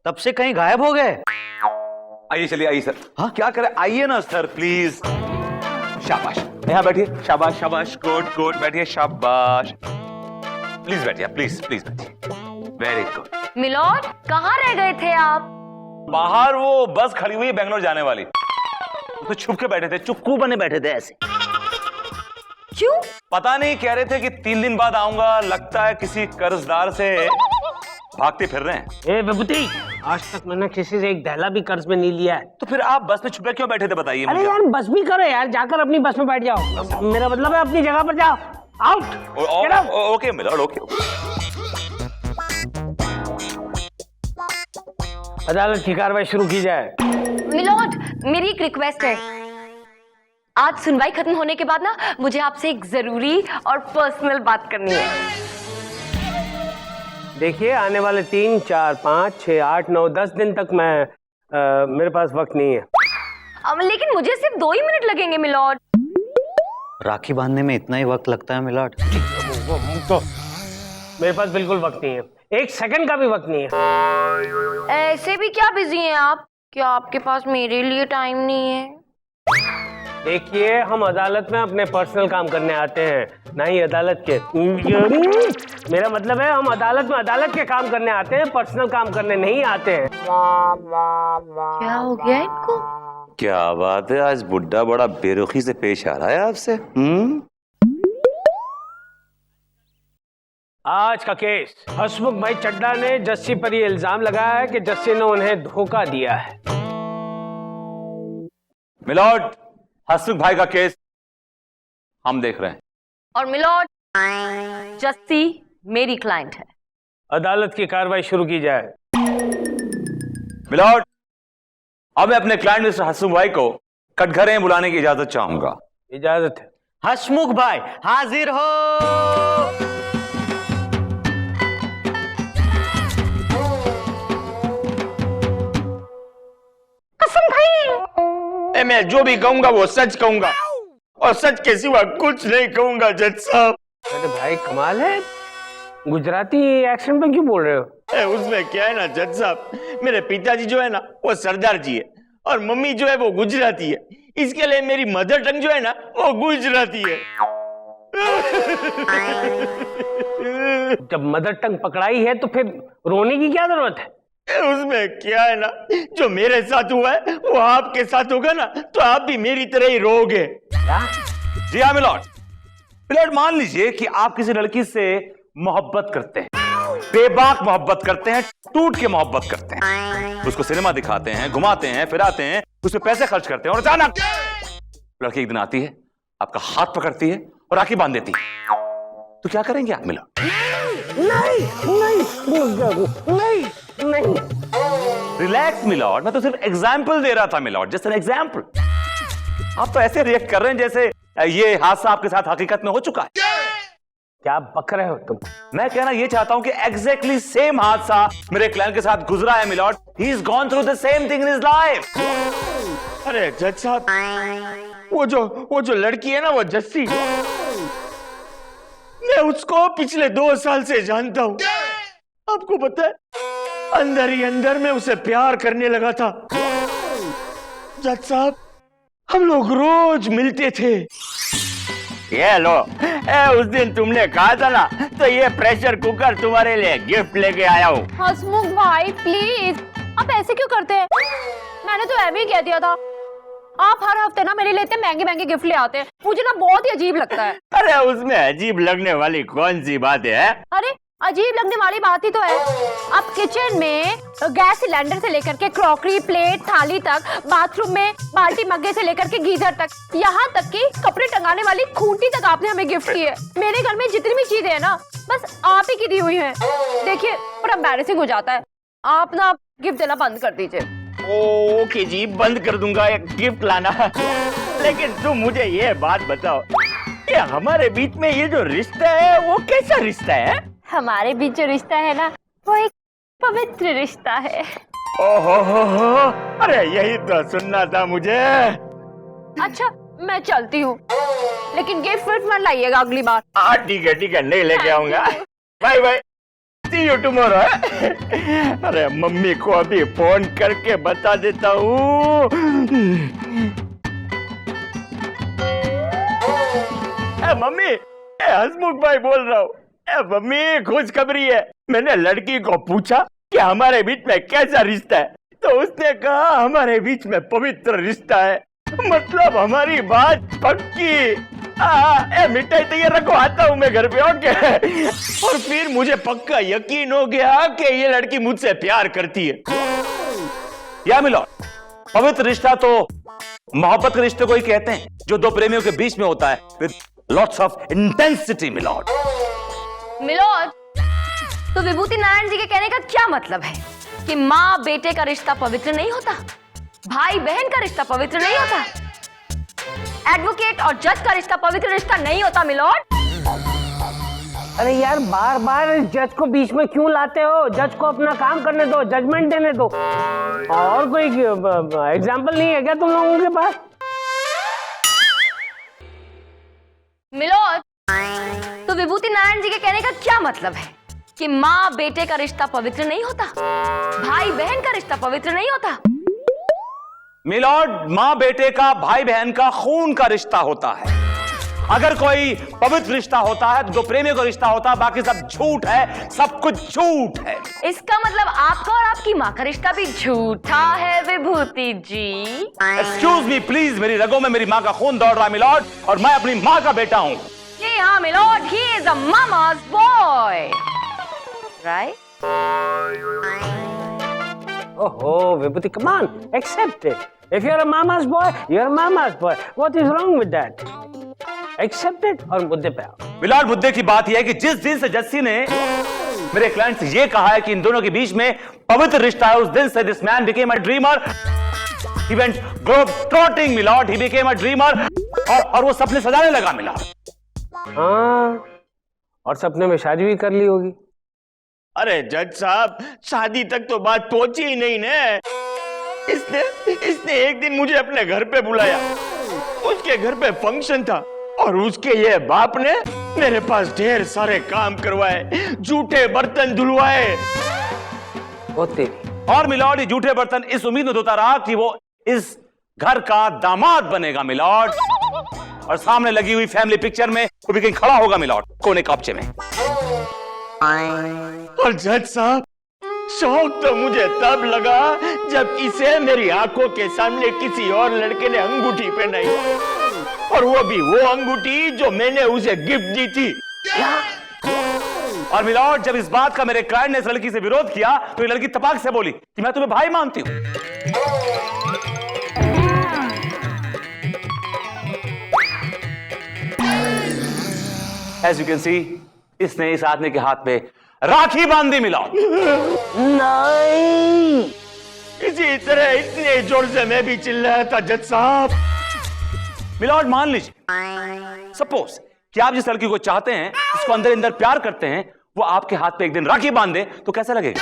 तब से कहीं गायब हो गए। आइए चलिए, आइए सर। हाँ क्या करें, आइए ना सर प्लीज। शाबाश, यहाँ बैठिए। शाबाश शाबाश, गुड गुड, बैठिए। शाबाश, प्लीज बैठिए, प्लीज प्लीज बैठिए। Very good. मिलॉर्ड कहाँ रह गए थे आप? बाहर वो बस खड़ी हुई है बेंगलोर जाने वाली, तो छुप के बैठे थे, चुक्कू बने बैठे थे ऐसे। क्यों? पता नहीं, कह रहे थे कि 3 दिन बाद आऊंगा, लगता है किसी कर्जदार से भागते फिर रहे हैं। ए विभूति, आज तक मैंने किसी से एक दहला भी कर्ज में नहीं लिया है। तो फिर आप बस में छुपे क्यों बैठे थे बताइए अरे मुझे। यार बस भी करो यार, जाकर अपनी बस में बैठ जाओ। मेरा मतलब है अपनी जगह पर जाओ। आउट। Okay milord, okay. अदालत की कार्रवाई शुरू की जाए। मिलॉर्ड मेरी एक रिक्वेस्ट है, आज सुनवाई खत्म होने के बाद ना मुझे आपसे एक जरूरी और पर्सनल बात करनी है। देखिए आने वाले 3, 4, 5, 6, 8, 9, 10 दिन तक मेरे पास वक्त नहीं है। लेकिन मुझे सिर्फ 2 ही मिनट लगेंगे मिलॉर्ड। राखी बांधने में इतना ही वक्त लगता है मिलॉर्ड? तो मेरे पास बिल्कुल वक्त नहीं है, 1 सेकंड का भी वक्त नहीं है। ऐसे भी क्या बिजी हैं आप? क्या आपके पास मेरे लिए टाइम नहीं है? देखिए हम अदालत में अपने पर्सनल काम करने आते हैं, ना ही अदालत के। मेरा मतलब है हम अदालत के काम करने आते हैं, पर्सनल काम करने नहीं आते हैं। क्या हो गया इनको? क्या बात है, आज बुड्ढा बड़ा बेरुखी से पेश आ रहा है आपसे। आज का केस, हसमुख भाई चड्ढा ने जस्सी पर ये इल्जाम लगाया है कि जस्सी ने उन्हें धोखा दिया है। मिलॉर्ड, हसमुख भाई का केस हम देख रहे हैं। और मिलॉर्ड, जस्सी मेरी क्लाइंट है। अदालत की कार्रवाई शुरू की जाए। मिलॉर्ड, अब मैं अपने क्लाइंट मिस्टर हसमुख भाई को कटघरे में बुलाने की इजाजत चाहूंगा। इजाजत है। हसमुख भाई हाजिर हो। मैं जो भी कहूंगा वो सच कहूंगा, और सच के सिवा कुछ नहीं कहूंगा जज साहब। अरे भाई कमाल है, गुजराती एक्सेंट में क्यों बोल रहे हो? उसमें क्या है ना जज साहब, मेरे पिताजी जो है ना वो सरदार जी है, और मम्मी जो है वो गुजराती है, इसके लिए मेरी मदर टंग जो है ना वो गुजराती है। जब मदर टंग पकड़ाई है तो फिर रोने की क्या जरूरत है? उसमें क्या है ना, जो मेरे साथ हुआ है वो आपके साथ होगा ना तो आप भी मेरी तरह ही रोगे। जी हाँ मिलॉर्ड। मिलॉर्ड मान लीजिए कि आप किसी लड़की से मोहब्बत करते हैं, बेबाक मोहब्बत करते हैं, टूट के मोहब्बत करते हैं, उसको सिनेमा दिखाते हैं, घुमाते हैं, फिराते हैं, उसमें पैसे खर्च करते हैं और अचानक लड़की एक दिन आती है, आपका हाथ पकड़ती है और राखी बांध देती है, तो क्या करेंगे आप मिलॉर्ड? नहीं। रिलैक्स मिलॉर्ड, मैं तो सिर्फ एग्जाम्पल दे रहा था मिलॉर्ड, जस्ट एन एग्जाम्पल। आप तो ऐसे रिएक्ट कर रहे हैं जैसे ये हादसा आपके साथ हकीकत में हो चुका है। क्या बक रहे हो तुम? मैं कहना ये चाहता हूं कि एग्जैक्टली सेम हादसा मेरे क्लाइंट के साथ गुजरा है milord. He is gone through the same thing in his life. अरे जज साहब, वो जो लड़की है ना, वो जस्सी, मैं उसको पिछले 2 साल से जानता हूं। आपको पता है, अंदर ही अंदर में उसे प्यार करने लगा था। जज साहब, हम लोग रोज मिलते थे। ये लो, उस दिन तुमने कहा था ना, तो ये प्रेशर कुकर तुम्हारे लिए गिफ्ट लेके आया हूँ। हसमुख भाई प्लीज, आप ऐसे क्यों करते हैं? मैंने तो ऐसे ही कह दिया था। आप हर हफ्ते ना मेरे लिए इतने महंगे महंगे गिफ्ट ले आते हैं, मुझे ना बहुत ही अजीब लगता है। अरे उसमें अजीब लगने वाली कौन सी बात है? अरे अजीब लगने वाली बात ही तो है। आप किचन में गैस सिलेंडर से लेकर के क्रॉकरी, प्लेट, थाली तक, बाथरूम में बाल्टी मग्गे से लेकर के गीजर तक, यहाँ तक कि कपड़े टंगाने वाली खूंटी तक आपने हमें गिफ्ट की है। मेरे घर में जितनी भी चीजें हैं ना, बस आप ही की दी हुई हैं। देखिए, बड़ा एम्बैरेसिंग हो जाता है। आप ना गिफ्ट देना बंद कर दीजिए। ओके जी, बंद कर दूंगा एक गिफ्ट लाना। लेकिन तुम मुझे ये बात बताओ, ये हमारे बीच में ये जो रिश्ता है वो कैसा रिश्ता है? हमारे बीच जो रिश्ता है ना, वो एक पवित्र रिश्ता है। ओहो हो, अरे यही तो सुनना था मुझे। अच्छा, मैं चलती हूँ, लेकिन गिफ्ट मत लाइएगा अगली बार। ठीक है, नहीं लेके आऊंगा। Bye bye, see you tomorrow. अरे मम्मी को अभी फोन करके बता देता हूँ। मम्मी, हसमुख भाई बोल रहा हूँ। मम्मी, खुशखबरी है। मैंने लड़की को पूछा कि हमारे बीच में कैसा रिश्ता है, तो उसने कहा हमारे बीच में पवित्र रिश्ता है। मतलब हमारी बात पक्की। मिठाई तैयार रखो, आता हूँ मैं घर पे। ओके। और फिर मुझे पक्का यकीन हो गया कि ये लड़की मुझसे प्यार करती है। या मिलॉर्ड, पवित्र रिश्ता तो मोहब्बत के रिश्ते को ही कहते हैं, जो दो प्रेमियों के बीच में होता है with lots of intensity. Milord, तो विभूति नारायण जी के कहने का क्या मतलब है कि माँ बेटे का रिश्ता पवित्र नहीं होता, भाई बहन का रिश्ता पवित्र नहीं होता, एडवोकेट और जज का रिश्ता पवित्र रिश्ता नहीं होता? मिलॉर्ड, अरे यार, बार बार जज को बीच में क्यों लाते हो? जज को अपना काम करने दो, जजमेंट देने दो। और कोई एग्जाम्पल नहीं है क्या तुम लोगों के पास? मिलॉर्ड, तो विभूति नारायण जी के कहने का क्या मतलब है कि माँ बेटे का रिश्ता पवित्र नहीं होता, भाई बहन का रिश्ता पवित्र नहीं होता? मिलॉर्ड, मां बेटे का, भाई बहन का, खून का रिश्ता होता है। अगर कोई पवित्र रिश्ता होता है तो दो प्रेमियों का रिश्ता होता है, बाकी सब झूठ है, सब कुछ झूठ है। इसका मतलब आपका और आपकी माँ का रिश्ता भी झूठा है विभूति जी? एक्सक्यूज मी प्लीज, मेरी रगों में मेरी माँ का खून दौड़ रहा है मिलॉर्ड, और मैं अपनी माँ का बेटा हूँ। जी हाँ my lord, he is a mama's boy, right? Oh, Vibhuti, come on, accept it. If you're a mama's boy, you're a mama's boy. What is wrong with that? Accept it और मुद्दे पे आओ। मिलॉर्ड, मुद्दे की बात यह है कि जिस दिन से जस्सी ने मेरे क्लाइंट से यह कहा है कि इन दोनों के बीच में पवित्र रिश्ता है, उस दिन से this man became a dreamer. He went globe trotting, milord. He became a dreamer और वो सपने सजाने लगा मिलॉर्ड। हाँ, और सपने में शादी भी कर ली होगी। अरे जज साहब, शादी तक तो बात पहुंची ही नहीं ने। इसने एक दिन मुझे अपने घर पे बुलाया। उसके घर पे फंक्शन था और उसके ये बाप ने मेरे पास ढेर सारे काम करवाए, झूठे बर्तन धुलवाए। और मिलॉर्ड, ये झूठे बर्तन इस उम्मीद में धोता रहा कि वो इस घर का दामाद बनेगा मिलॉर्ड। और सामने लगी हुई फैमिली पिक्चर में वो भी कहीं खड़ा होगा मिलॉर्ड, कोने कपचे में। और जज साहब, शौक तो मुझे तब लगा जब इसे मेरी आंखों के सामने किसी और लड़के ने अंगूठी पहनाई, और वो भी वो अंगूठी जो मैंने उसे गिफ्ट दी थी। और मिलॉर्ड, जब इस बात का मेरे क्लाइंट ने इस लड़की से विरोध किया तो ये लड़की तपाक से बोली कि मैं तुम्हें भाई मानती हूं। As you can see, इसने इस आदमी के हाथ पे राखी बांध दी मिलॉर्ड। नहीं, इसी तरह इतने जोर से मैं भी चिल्लाया था जज साहब। मिलॉर्ड, मान लीजिए सपोज कि आप जिस लड़की को चाहते हैं, उसको अंदर अंदर प्यार करते हैं, वो आपके हाथ पे एक दिन राखी बांध दे तो कैसा लगेगा?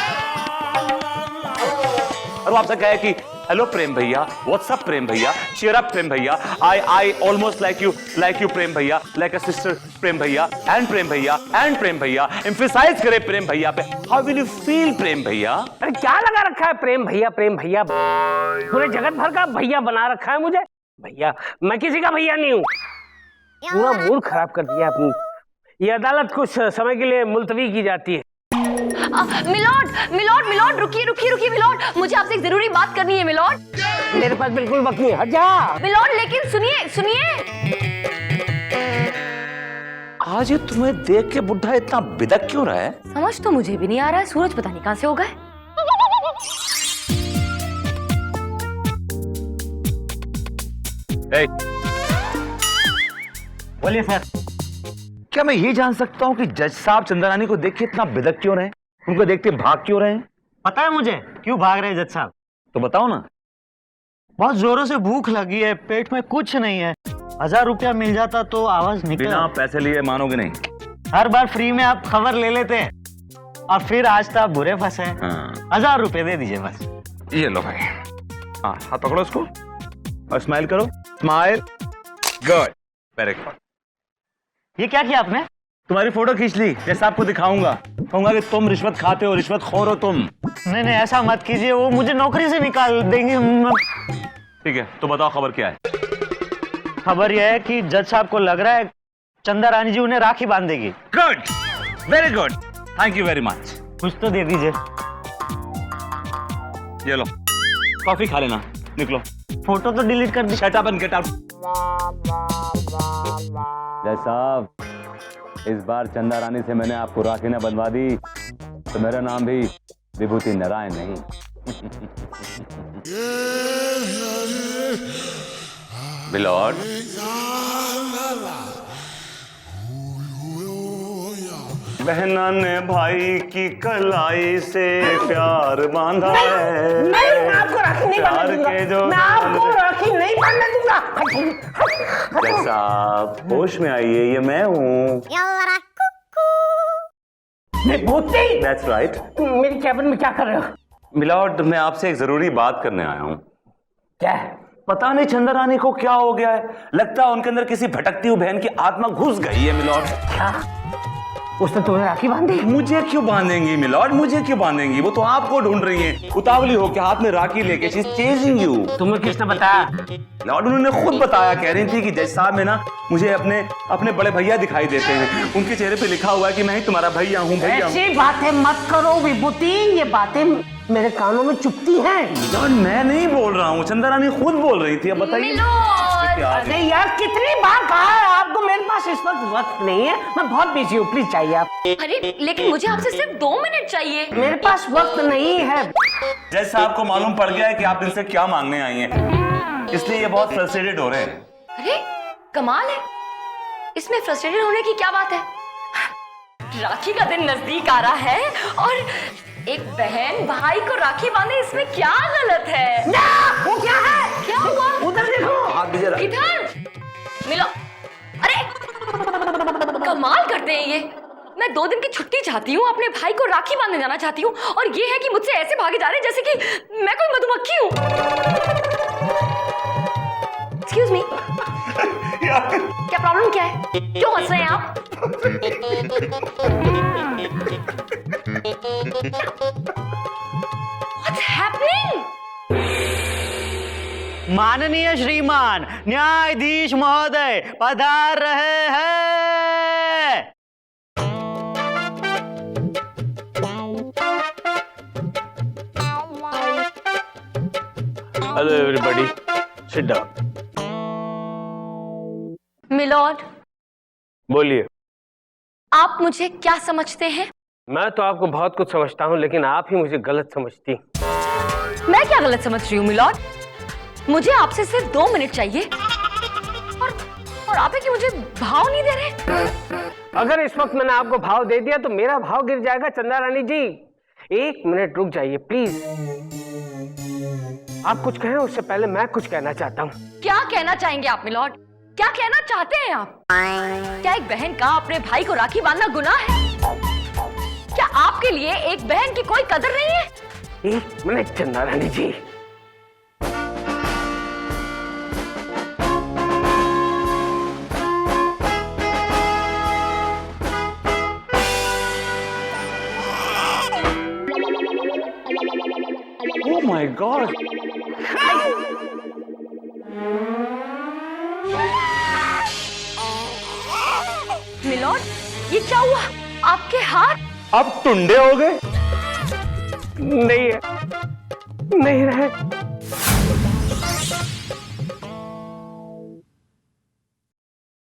और वो आपसे कहे कि हेलो प्रेम भैया, व्हाट्सअप प्रेम भैया, cheer up प्रेम भैया, I almost like you प्रेम भैया, like a sister प्रेम भैया, and प्रेम भैया, emphasize करे प्रेम भैया पे। How will you feel प्रेम भैया? अरे क्या लगा रखा है प्रेम भैया, पूरे जगत भर का भैया बना रखा है मुझे। भैया, मैं किसी का भैया नहीं हूँ। पूरा मूड खराब कर दिया अपनी। ये अदालत कुछ समय के लिए मुलतवी की जाती है। मिलॉर्ड, रुकिए मिलॉर्ड, मुझे आपसे एक जरूरी बात करनी है मिलॉर्ड। मेरे पास बिल्कुल वक्त नहीं, हट जा। मिलॉर्ड, लेकिन सुनिए। आज ये तुम्हें देख के बुढ़ा इतना बिदक क्यों रहा है? समझ तो मुझे भी नहीं आ रहा है, सूरज पता नहीं कहां से हो गए। बोलिए सर। क्या मैं ये जान सकता हूँ कि जज साहब चंद्रानी को देख के इतना बिदक क्यों रहे? उनको देखते भाग क्यों रहे? पता है मुझे क्यों भाग रहे हैं जज साहब? तो बताओ ना। बहुत जोरों से भूख लगी है, पेट में कुछ नहीं है। 1000 रुपया मिल जाता तो आवाज निकल। बिना पैसे लिए मानोगे नहीं। हर बार फ्री में आप खबर ले लेते हैं और फिर आज तो आप बुरे फंसे। 1000 रुपए दे दीजिए बस। ये लो भाई। हाँ, हाथ पकड़ो इसको और स्माइल करो। Smile, good, very good. ये क्या किया आपने? तुम्हारी फोटो खींच ली, जैसा आपको दिखाऊंगा। कहूंगा कि तुम रिश्वत खाते हो, रिश्वत खोर हो तुम। नहीं ऐसा मत कीजिए, वो मुझे नौकरी से निकाल देंगे। ठीक है, तो बताओ खबर क्या है? खबर यह है कि जज साहब को लग रहा है चंदा रानी जी उन्हें राखी बांध देगी। Good, very good, thank you very much. कुछ तो दे दीजिए। ये लो, कॉफी खा लेना, निकलो। फोटो तो डिलीट कर दी। Shut up and get out. जज साहब, इस बार चंदा रानी से मैंने आपको राखी न बनवा दी तो मेरा नाम भी विभूति नारायण नहीं। मिलॉर्ड, बहना ने भाई की कलाई से प्यार बांधा है। नहीं, मैं आपको राखी नहीं बांधने दूंगा। मैं आपको राखी नहीं बांधने दूंगा। जज साहब, होश में आइए, ये मैं हूँ। विभूति, That's right. मेरी कैबिन में क्या कर रहे हो? मिलॉर्ड, मैं आपसे एक जरूरी बात करने आया हूँ। क्या है? पता नहीं चंदा रानी को क्या हो गया है, लगता है उनके अंदर किसी भटकती हुई बहन की आत्मा घुस गई है मिलॉर्ड। क्या? उसने तुम्हें राखी बांधी? मुझे क्यों बांधेंगी मिलॉर्ड, मुझे क्यों बांधेंगी? वो तो आपको ढूंढ रही हैं, उतावली होकर हाथ में राखी लेके। She is chasing you. तुम्हें किसने बताया? लॉर्ड, उन्होंने खुद बताया। कह रही थी कि जज साहब में ना मुझे अपने बड़े भैया दिखाई देते हैं। उनके चेहरे पे लिखा हुआ है कि मैं ही तुम्हारा भैया हूँ। ऐसी बातें मत करो विभूति, ये बातें मेरे कानों में चुभती हैं। लॉर्ड, मैं नहीं बोल रहा हूँ, चंदा रानी खुद बोल रही थी। अब बताइए। अरे यार, कितनी बार कहा है आपको, मेरे पास इस वक्त नहीं है, मैं बहुत बिजी हूँ, प्लीज चाहिए आप। अरे लेकिन मुझे आपसे सिर्फ 2 मिनट चाहिए। मेरे पास वक्त नहीं है। जज साहब को मालूम पड़ गया है कि आप इनसे क्या मांगने आई हैं, इसलिए ये बहुत फ्रस्ट्रेटेड हो रहे हैं। अरे कमाल है, इसमें फ्रस्ट्रेटेड होने की क्या बात है? राखी का दिन नजदीक आ रहा है और एक बहन भाई को राखी बांधे, इसमें क्या गलत है? ना, वो क्या है? क्या हुआ? उधर देखो। किधर? मिलो। अरे कमाल करते हैं ये। मैं 2 दिन की छुट्टी चाहती हूँ, अपने भाई को राखी बांधने जाना चाहती हूँ, और ये है कि मुझसे ऐसे भागे जा रहे हैं जैसे कि मैं कोई मधुमक्खी हूँ। एक्सक्यूज मी, क्या प्रॉब्लम क्या है? क्यों हंस रहे हैं आप? What's happening? माननीय श्रीमान न्यायाधीश महोदय पधार रहे हैं। Hello everybody, sit down. Milord, बोलिए। आप मुझे क्या समझते हैं? मैं तो आपको बहुत कुछ समझता हूँ, लेकिन आप ही मुझे गलत समझती। मैं क्या गलत समझ रही हूँ मिलॉर्ड? मुझे आपसे सिर्फ 2 मिनट चाहिए और आप है कि मुझे भाव नहीं दे रहे। अगर इस वक्त मैंने आपको भाव दे दिया तो मेरा भाव गिर जाएगा। चंदा रानी जी, 1 मिनट रुक जाइए प्लीज। आप कुछ कहें उससे पहले मैं कुछ कहना चाहता हूँ। क्या कहना चाहेंगे आप मिलॉर्ड? क्या कहना चाहते हैं आप? क्या एक बहन का अपने भाई को राखी बांधना गुनाह है? क्या आपके लिए एक बहन की कोई कदर नहीं है? 1 मिनट चंदा रानी जी। Oh my God! मिलॉर्ड, ये क्या हुआ? आपके हाथ अब टुंडे हो गए? नहीं है, नहीं रहे।